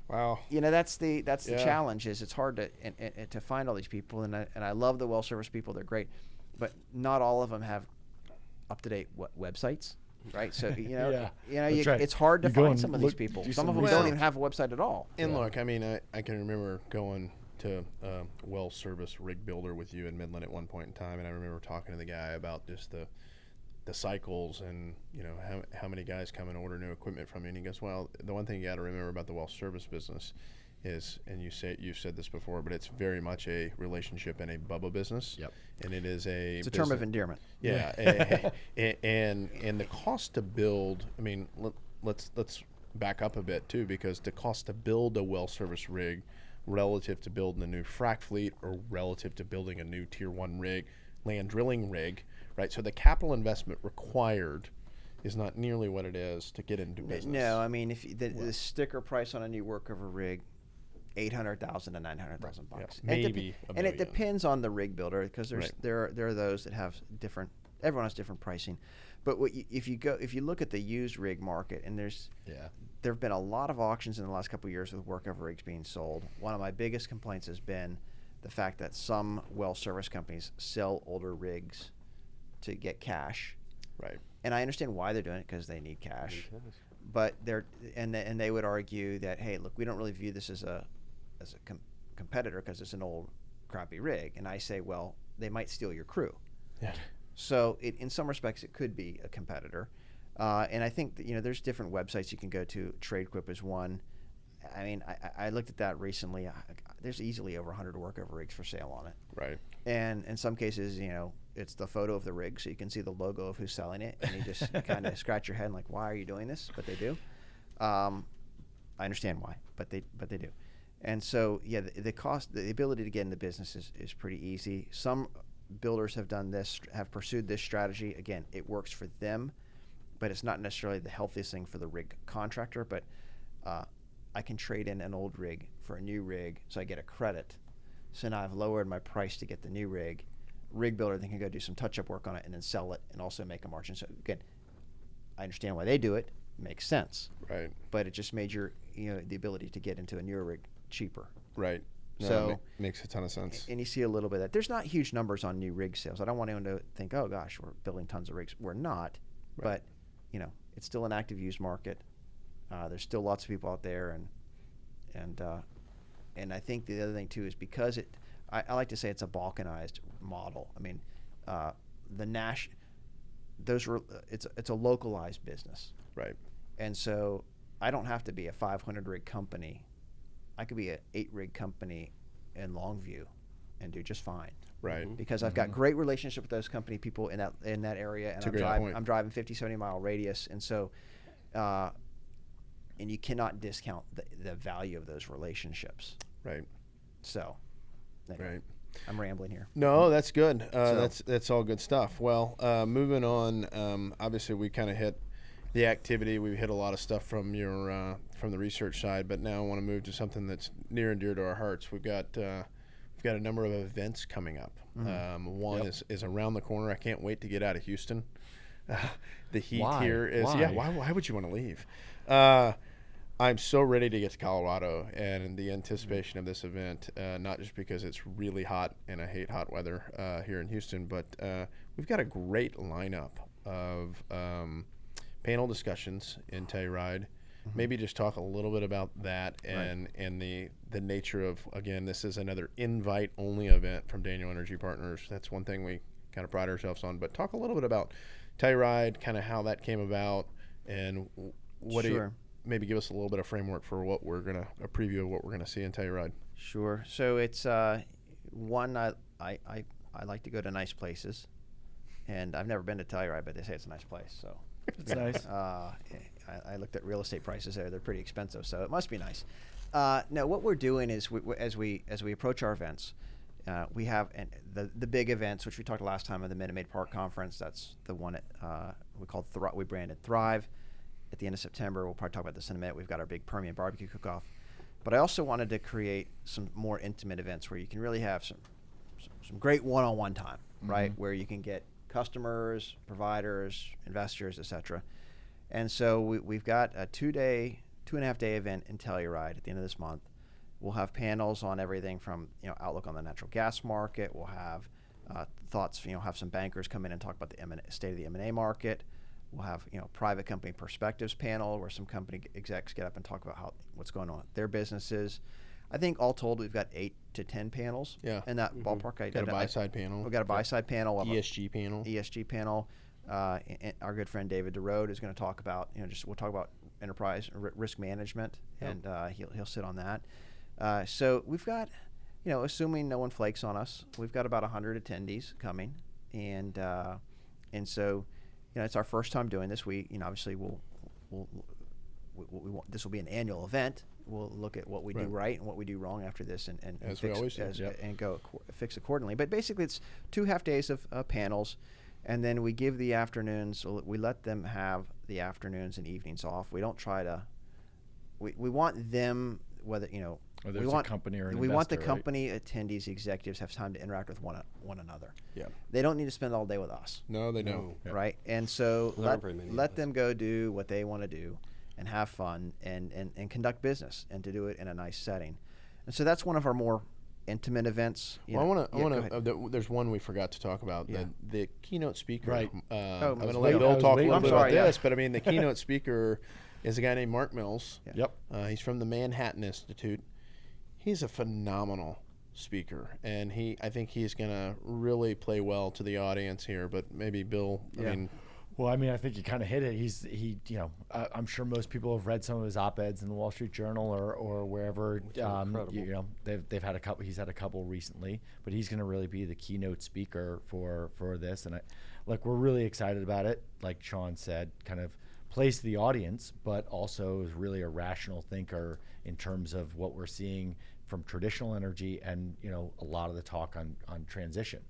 Wow. That's the challenge, is it's hard to find all these people, and I love the well service people. They're great, but not all of them have up-to-date websites. Right, so right. it's hard to You go find and some of look, these people. do Some some of them research. don't even have a website at all. And look, I mean, I can remember going to well service rig builder with you in Midland at one point in time, and I remember talking to the guy about just the cycles and how many guys come and order new equipment from you, and he goes, well, the one thing you got to remember about the well service business is, and you've said this before, but it's very much a relationship and a Bubba business. Yep. And it's a term of endearment. Yeah. and the cost to build, I mean, let's back up a bit too, because the cost to build a well service rig relative to building a new frac fleet or relative to building a new tier 1 rig, land drilling rig, right? So the capital investment required is not nearly what it is to get into business. No, I mean, if the sticker price on a new workover rig, $800,000 to $900,000 bucks. Maybe a and it million. depends on the rig builder, because there are those that have different. Everyone has different pricing, but if you look at the used rig market, and there have been a lot of auctions in the last couple of years with workover rigs being sold. One of my biggest complaints has been the fact that some well service companies sell older rigs to get cash. Right. And I understand why they're doing it, because they need cash. But they would argue that, hey, look, we don't really view this as a competitor because it's an old crappy rig. And I say, well, they might steal your crew. Yeah. So in some respects, it could be a competitor. And I think that, there's different websites you can go to. TradeQuip is one. I mean, I looked at that recently. There's easily over 100 workover rigs for sale on it. Right. And in some cases, it's the photo of the rig, so you can see the logo of who's selling it, and you just kind of scratch your head and like, why are you doing this? But they do. I understand why, but they do. And so, the cost, the ability to get into business is pretty easy. Some builders have done this, have pursued this strategy. Again, it works for them, but it's not necessarily the healthiest thing for the rig contractor. But I can trade in an old rig for a new rig, so I get a credit. So now I've lowered my price to get the new rig. Rig builder then can go do some touch-up work on it and then sell it and also make a margin. So again, I understand why they do it. Makes sense. Right. But it just made the ability to get into a newer rig cheaper. Right. No, So makes a ton of sense. And you see a little bit of that. There's not huge numbers on new rig sales. I don't want anyone to think, oh gosh, we're building tons of rigs. We're not. Right. But it's still an active used market. There's still lots of people out there, and I think the other thing too is because I like to say it's a balkanized model. I mean, it's a localized business. Right. And so I don't have to be a 500 rig company. I could be an 8 rig company in Longview and do just fine. Right. Because I've got great relationship with those company people in that area, and That's a great point. I'm driving 50, 70 mile radius, and so and you cannot discount the value of those relationships. Right. So anyway, Right. I'm rambling here. No, that's good. That's all good stuff. Well, moving on. Obviously, we kind of hit the activity. We hit a lot of stuff from from the research side, but now I want to move to something that's near and dear to our hearts. We've got a number of events coming up. One is around the corner. I can't wait to get out of Houston. The heat Why? here is Why? Why would you want to leave? I'm so ready to get to Colorado, and the anticipation of this event, not just because it's really hot and I hate hot weather here in Houston, but we've got a great lineup of panel discussions in Telluride. Maybe just talk a little bit about that and the nature of, again, this is another invite-only event from Daniel Energy Partners. That's one thing we kind of pride ourselves on. But talk a little bit about Telluride, kind of how that came about, and what do you, maybe give us a little bit of framework for what we're going to, a preview of what we're going to see in Telluride. Sure. So it's one, I like to go to nice places. And I've never been to Telluride, but they say it's a nice place. So It's nice. I looked at real estate prices there; they're pretty expensive, so it must be nice. No, what we're doing is as we approach our events, we have the big events, which we talked last time of the Minute Maid Park Conference. That's the one at we branded Thrive. At the end of September, we'll probably talk about this in a minute. We've got our big Permian barbecue cook-off, but I also wanted to create some more intimate events where you can really have some great one-on-one time, right? Where you can get customers, providers, investors, etc. And so we've got a 2.5-day event in Telluride at the end of this month. We'll have panels on everything from outlook on the natural gas market. We'll have thoughts. Have some bankers come in and talk about the state of the M&A market. We'll have private company perspectives panel where some company execs get up and talk about what's going on with their businesses. I think all told, we've got 8 to 10 panels in that ballpark. Got a buy-side panel. We've got a buy-side panel. We'll ESG panel. ESG panel. And our good friend David DeRode is going to talk about, we'll talk about enterprise risk management, and he'll sit on that. So we've got, assuming no one flakes on us, we've got about 100 attendees coming, and so, it's our first time doing this. We, obviously, this will be an annual event. We'll look at what we do right and what we do wrong after this, and as fix, we always do. And go fix accordingly. But basically, it's 2 half days of panels, and then we give the afternoons. We let them have the afternoons and evenings off. We don't try to. We want them, whether whether it's a company or an we want the investor, company attendees, executives have time to interact with one another. Yeah. They don't need to spend all day with us. No, they don't. Right, and so Well, there aren't very many let of us. them go do what they want to do, and have fun, and conduct business, and to do it in a nice setting. And so that's one of our more intimate events. Well, I want to. There's one we forgot to talk about. Yeah. The keynote speaker. Right. I'm going to waiting- let I Bill was talk a waiting little for bit about that. this, but I mean, the keynote speaker is a guy named Mark Mills. Yep. He's from the Manhattan Institute. He's a phenomenal speaker, and I think he's going to really play well to the audience here. But maybe Bill. Well, I think you kind of hit it. I'm sure most people have read some of his op-eds in the Wall Street Journal or wherever. Incredible. They've had a couple. He's had a couple recently, but he's going to really be the keynote speaker for this. And we're really excited about it. Like Sean said, kind of plays to the audience, but also is really a rational thinker in terms of what we're seeing from traditional energy and a lot of the talk on transition.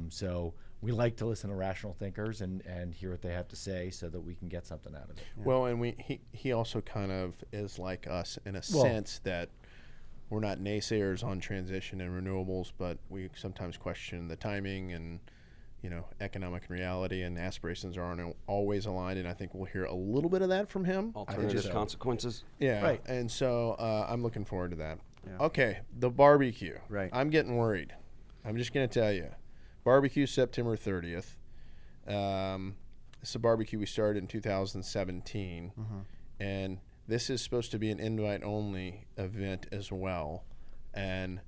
So we like to listen to rational thinkers and hear what they have to say so that we can get something out of it. Yeah. Well, and he also kind of is like us in a sense that we're not naysayers on transition and renewables, but we sometimes question the timing and economic reality and aspirations aren't always aligned. And I think we'll hear a little bit of that from him. Alternative consequences. Yeah. Right. And so I'm looking forward to that. Yeah. Okay, the barbecue. Right. I'm getting worried. I'm just going to tell you. Barbecue September 30th. It's a barbecue we started in 2017. And this is supposed to be an invite-only event as well. And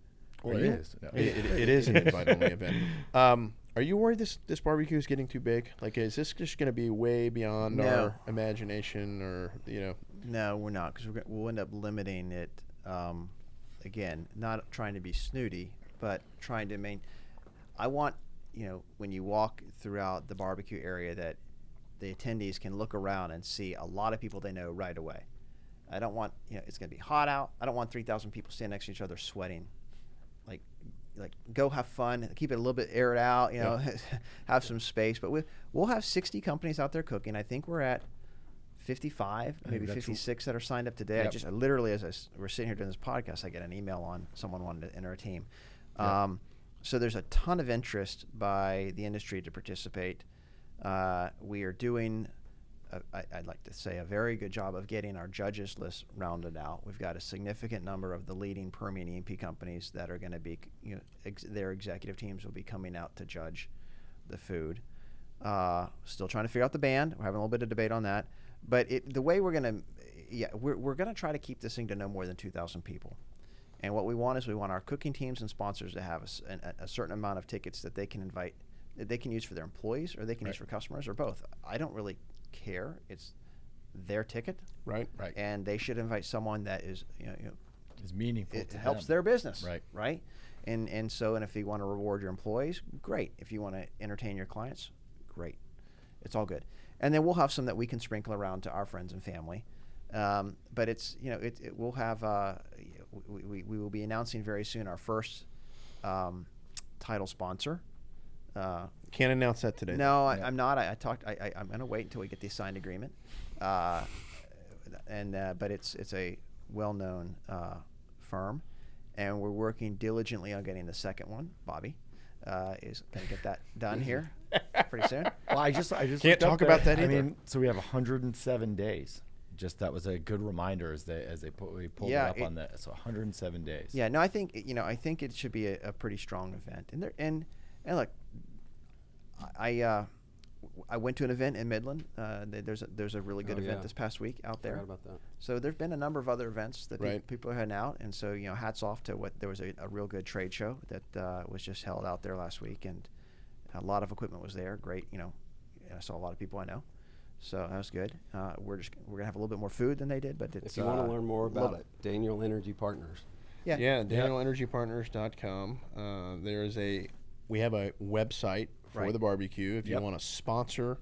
Well, it is. No. It is an invite-only event. Are you worried this barbecue is getting too big? Like, is this just going to be way beyond our imagination, or No, we're not, because we'll end up limiting it. Again, not trying to be snooty, but trying to I want, when you walk throughout the barbecue area, that the attendees can look around and see a lot of people they know right away. I don't want, it's going to be hot out. I don't want 3,000 people standing next to each other sweating. Like go have fun, keep it a little bit aired out, have some space. But we'll have 60 companies out there cooking. I think we're at 55, maybe 56 that are signed up today. Yep. I literally, as we're sitting here doing this podcast, I get an email on someone wanted to enter a team. So there's a ton of interest by the industry to participate. We are doing, I'd like to say, a very good job of getting our judges list rounded out. We've got a significant number of the leading Permian E&P companies that are going to be, their executive teams will be coming out to judge the food. Still trying to figure out the band. We're having a little bit of debate on that. But the way we're going to, we're going to try to keep this thing to no more than 2,000 people. And what we want is we want our cooking teams and sponsors to have a certain amount of tickets that they can invite, that they can use for their employees or they can use for customers or both. I don't really care. It's their ticket. Right. And they should invite someone that is, Is meaningful. it to helps them. their business. Right. And if you want to reward your employees, great. If you want to entertain your clients, great. It's all good. And then we'll have some that we can sprinkle around to our friends and family. But it's, we'll have, we will be announcing very soon our first title sponsor. Can't announce that today. No, I'm not. I'm going to wait until we get the signed agreement. But it's a well-known firm, and we're working diligently on getting the second one. Bobby is going to get that done here pretty soon. Well, I just Can't looked up talk about that either. I mean, so we have 107 days. Just that was a good reminder we pulled it up on that. So 107 days. Yeah, no, I think it should be a pretty strong event. And look, I went to an event in Midland. There's a really good event this past week out there. Forgot about that. So there've been a number of other events that Right. people are heading out, and so hats off to there was a real good trade show that was just held out there last week, and a lot of equipment was there. Great, I saw a lot of people I know, so that was good. We're gonna have a little bit more food than they did, but it's If you want to learn more about it, Daniel Energy Partners. Yeah, DanielEnergyPartners.com. We have a website for the barbecue. If you want to sponsor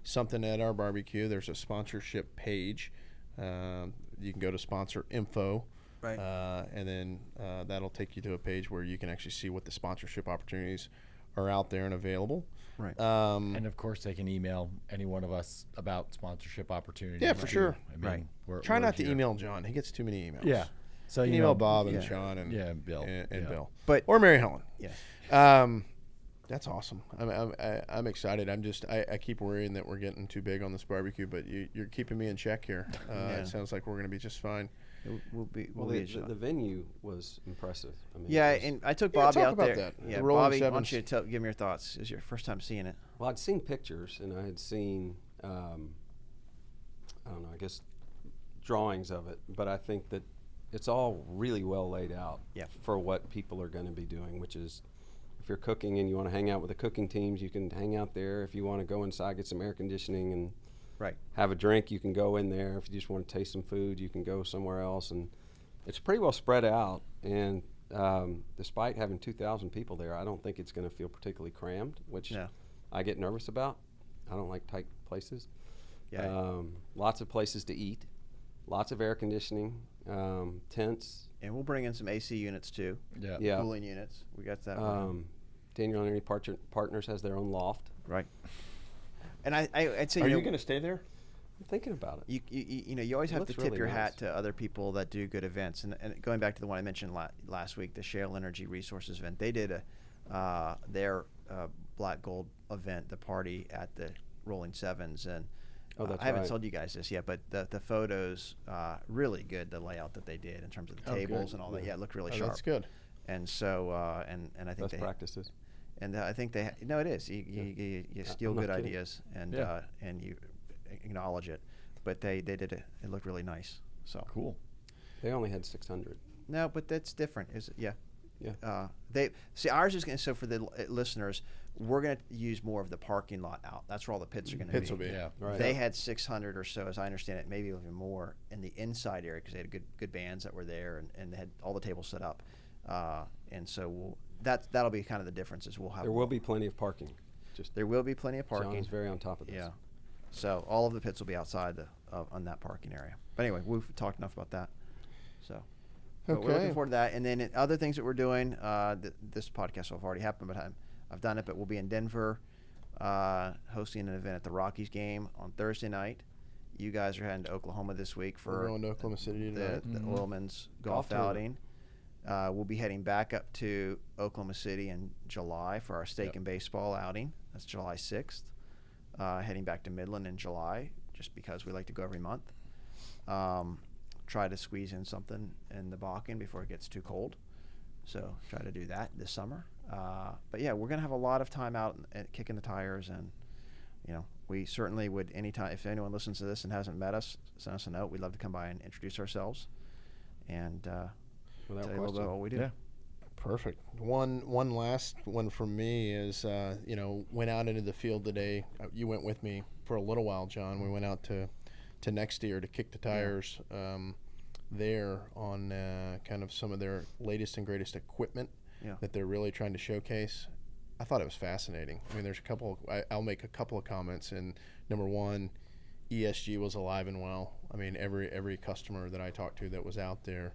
something at our barbecue, there's a sponsorship page. You can go to sponsor info, and then that'll take you to a page where you can actually see what the sponsorship opportunities are out there and available. Right. And of course, they can email any one of us about sponsorship opportunities. Yeah, for sure. I mean, Try we're not to here. email John. He gets too many emails. Yeah. So You can email Bob and Sean and Bill and Bill, Or Mary Helen. Yeah. That's awesome. I'm excited. I keep worrying that we're getting too big on this barbecue, but you're keeping me in check here. It sounds like we're going to be just fine. We'll be The venue was impressive. I mean, yeah, it was- and I took Yeah, Bobby talk out about there. that. Yeah, The Rolling Bobby, why don't Sevens. you give me your thoughts? It was your first time seeing it. Well, I'd seen pictures and I had seen, I don't know, I guess drawings of it, but I think that it's all really well laid out for what people are going to be doing, which is if you're cooking and you want to hang out with the cooking teams, you can hang out there. If you want to go inside, get some air conditioning and have a drink, you can go in there. If you just want to taste some food, you can go somewhere else. And it's pretty well spread out. And despite having 2,000 people there, I don't think it's going to feel particularly crammed, which I get nervous about. I don't like tight places. Yeah. Lots of places to eat, lots of air conditioning, tents. And we'll bring in some AC units too. Yeah. Cooling units. We got that. Daniel Energy Partners has their own loft. Right. And I'd say Are you going to stay there? I'm thinking about it. You always have to looks tip really your nice. hat to other people that do good events. And going back to the one I mentioned last week, the Shale Energy Resources event, they did their Black Gold event, the party at the Rolling Sevens, and that's I haven't right. told you guys this yet, but the photos really good. The layout that they did in terms of the tables and all that, it looked really sharp. That's good. And so and I think Best practices. And I think it is. You steal I'm not good kidding. ideas and you acknowledge it. But they did it. It looked really nice. So Cool. They only had 600. no, but that's different. Is it? Yeah. Yeah. They see ours is going to. So for the listeners, we're going to use more of the parking lot out. That's where all the pits are going to be. Pits will be. Yeah. Right. They had 600 or so, as I understand it, maybe even more in the inside area because they had good bands that were there and they had all the tables set up. And so that'll be kind of the difference. Is we'll have There will be plenty of parking. there will be plenty of parking. John's very on top of this. Yeah. So all of the pits will be outside on that parking area. But anyway, we've talked enough about that. So but we're looking forward to that. And then other things that we're doing, this podcast will have already happened, but I've done it. But we'll be in Denver hosting an event at the Rockies game on Thursday night. You guys are heading to Oklahoma this week for We're going to Oklahoma City tonight. the Oilman's golf outing. We'll be heading back up to Oklahoma City in July for our steak and baseball outing. That's July 6th. Heading back to Midland in July, just because we like to go every month. Try to squeeze in something in the Bakken before it gets too cold. So try to do that this summer. But yeah, we're going to have a lot of time out and kicking the tires and, we certainly would anytime, if anyone listens to this and hasn't met us, send us a note. We'd love to come by and introduce ourselves and tell you a little bit about what we do. Yeah. Perfect. One last one from me is, went out into the field today. You went with me for a little while, John. We went out to next year to kick the tires there on kind of some of their latest and greatest equipment that they're really trying to showcase. I thought it was fascinating. I mean, there's I'll make a couple of comments. And number one, ESG was alive and well. I mean, every customer that I talked to that was out there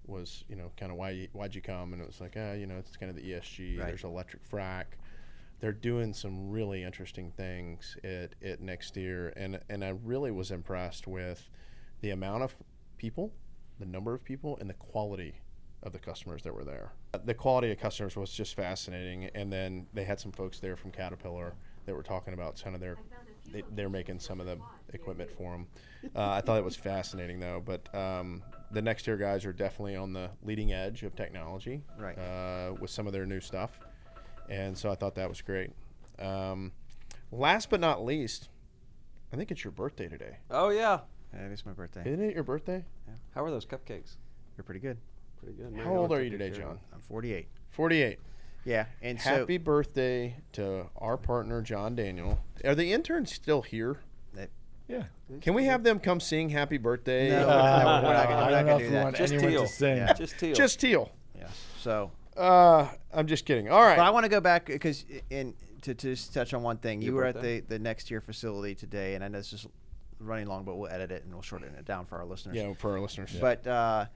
was, kind of why'd you come? And it was like, it's kind of the ESG. Right. There's electric frac. They're doing some really interesting things at next year. And I really was impressed with the amount of people, the number of people, and the quality of the customers that were there. The quality of customers was just fascinating. And then they had some folks there from Caterpillar that were talking about kind of they're making some of the equipment for them. I thought it was fascinating, though. But the next year guys are definitely on the leading edge of technology, right, with some of their new stuff. And so I thought that was great. Last but not least, I think it's your birthday today. Oh, yeah. It is my birthday. Isn't it your birthday? Yeah. How are those cupcakes? You're pretty good. Pretty good. How old are you today, John? I'm 48. 48. Yeah. And happy birthday to our partner, John Daniel. Are the interns still here? Yeah. Can we have them come sing happy birthday? No, we're not going to do that. Just anyone teal. to sing. Yeah. Just teal. Yeah. So. I'm just kidding. All right. But I want to go back because to just touch on one thing. You were birthday? at the next year facility today, and I know this is running long, but we'll edit it and we'll shorten it down for our listeners. Yeah, for our listeners. Yeah. But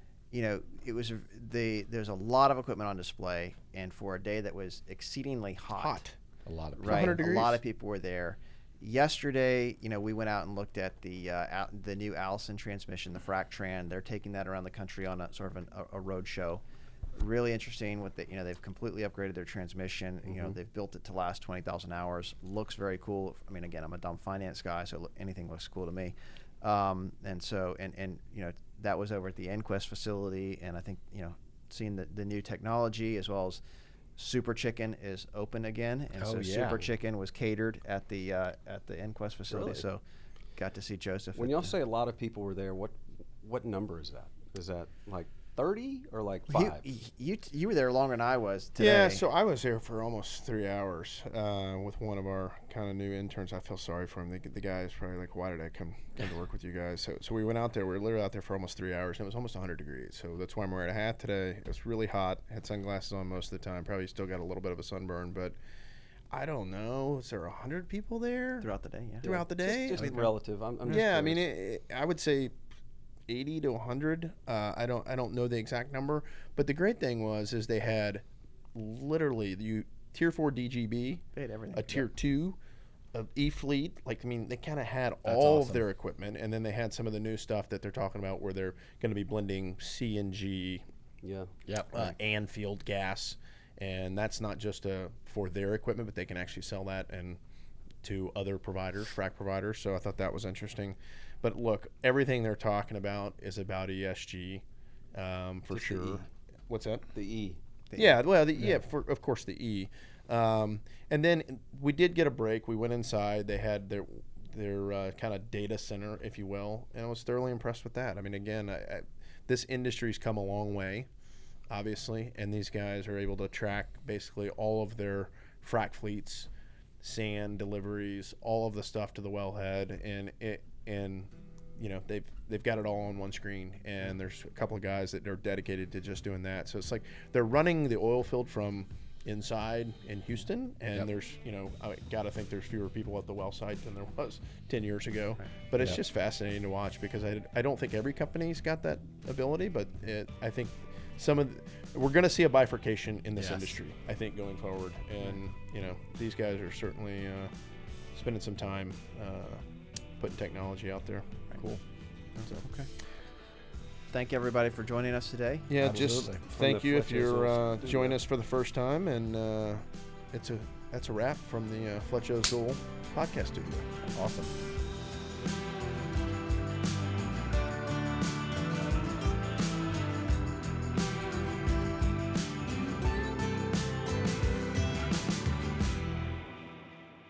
it was there's a lot of equipment on display, and for a day that was exceedingly hot. A lot of people. Right. 100 degrees. A lot of people were there. Yesterday, we went out and looked at the new Allison transmission, the Frac Tran. They're taking that around the country on a sort of a road show. Really interesting with they've completely upgraded their transmission. Mm-hmm. They've built it to last 20,000 hours. Looks very cool. I mean, again, I'm a dumb finance guy, so anything looks cool to me. And so that was over at the Enquest facility, and I think seeing the new technology as well as Super Chicken is open again, and Super Chicken was catered at the Enquest facility. Really? So got to see Joseph. When y'all say a lot of people were there, what number is that? Is that like 30 or like 5? You were there longer than I was today. Yeah, so I was there for almost 3 hours with one of our kind of new interns. I feel sorry for him. The guy is probably like, why did I come to work with you guys? So we went out there. We were literally out there for almost 3 hours, and it was almost 100 degrees. So that's why I'm wearing a hat today. It was really hot. I had sunglasses on most of the time. Probably still got a little bit of a sunburn, but I don't know. Is there 100 people there? Throughout the day, yeah. Throughout the day? Just relative. I'm just yeah, I curious. mean, I would say 80 to 100. I don't know the exact number, but the great thing is they had literally tier 4 DGB, They had everything. a tier 2 of E-Fleet. They kind of had That's all awesome. of their equipment, and then they had some of the new stuff that they're talking about where they're going to be blending CNG Yeah. Yep. and field gas, and that's not just for their equipment, but they can actually sell that and to other providers, frac providers. So I thought that was interesting. But look, everything they're talking about is about ESG, for Just the sure. E. What's that? The E. Yeah, well, of course the E. And then we did get a break. We went inside. They had their kind of data center, if you will, and I was thoroughly impressed with that. I mean, again, this industry's come a long way, obviously, and these guys are able to track basically all of their frac fleets, sand deliveries, all of the stuff to the wellhead, and they've got it all on one screen, and there's a couple of guys that are dedicated to just doing that. So it's like they're running the oil field from inside in Houston, and there's I gotta think there's fewer people at the well site than there was 10 years ago. But it's just fascinating to watch because I don't think every company's got that ability, but I think we're going to see a bifurcation in this industry, I think, going forward. And these guys are certainly spending some time putting technology out there. Cool. So. Okay. Thank everybody for joining us today. Yeah, Absolutely. just From thank the you if Fletcher you're Azul joining studio. us for the first time, and that's a wrap from the Fletcher Azul podcast studio. Awesome.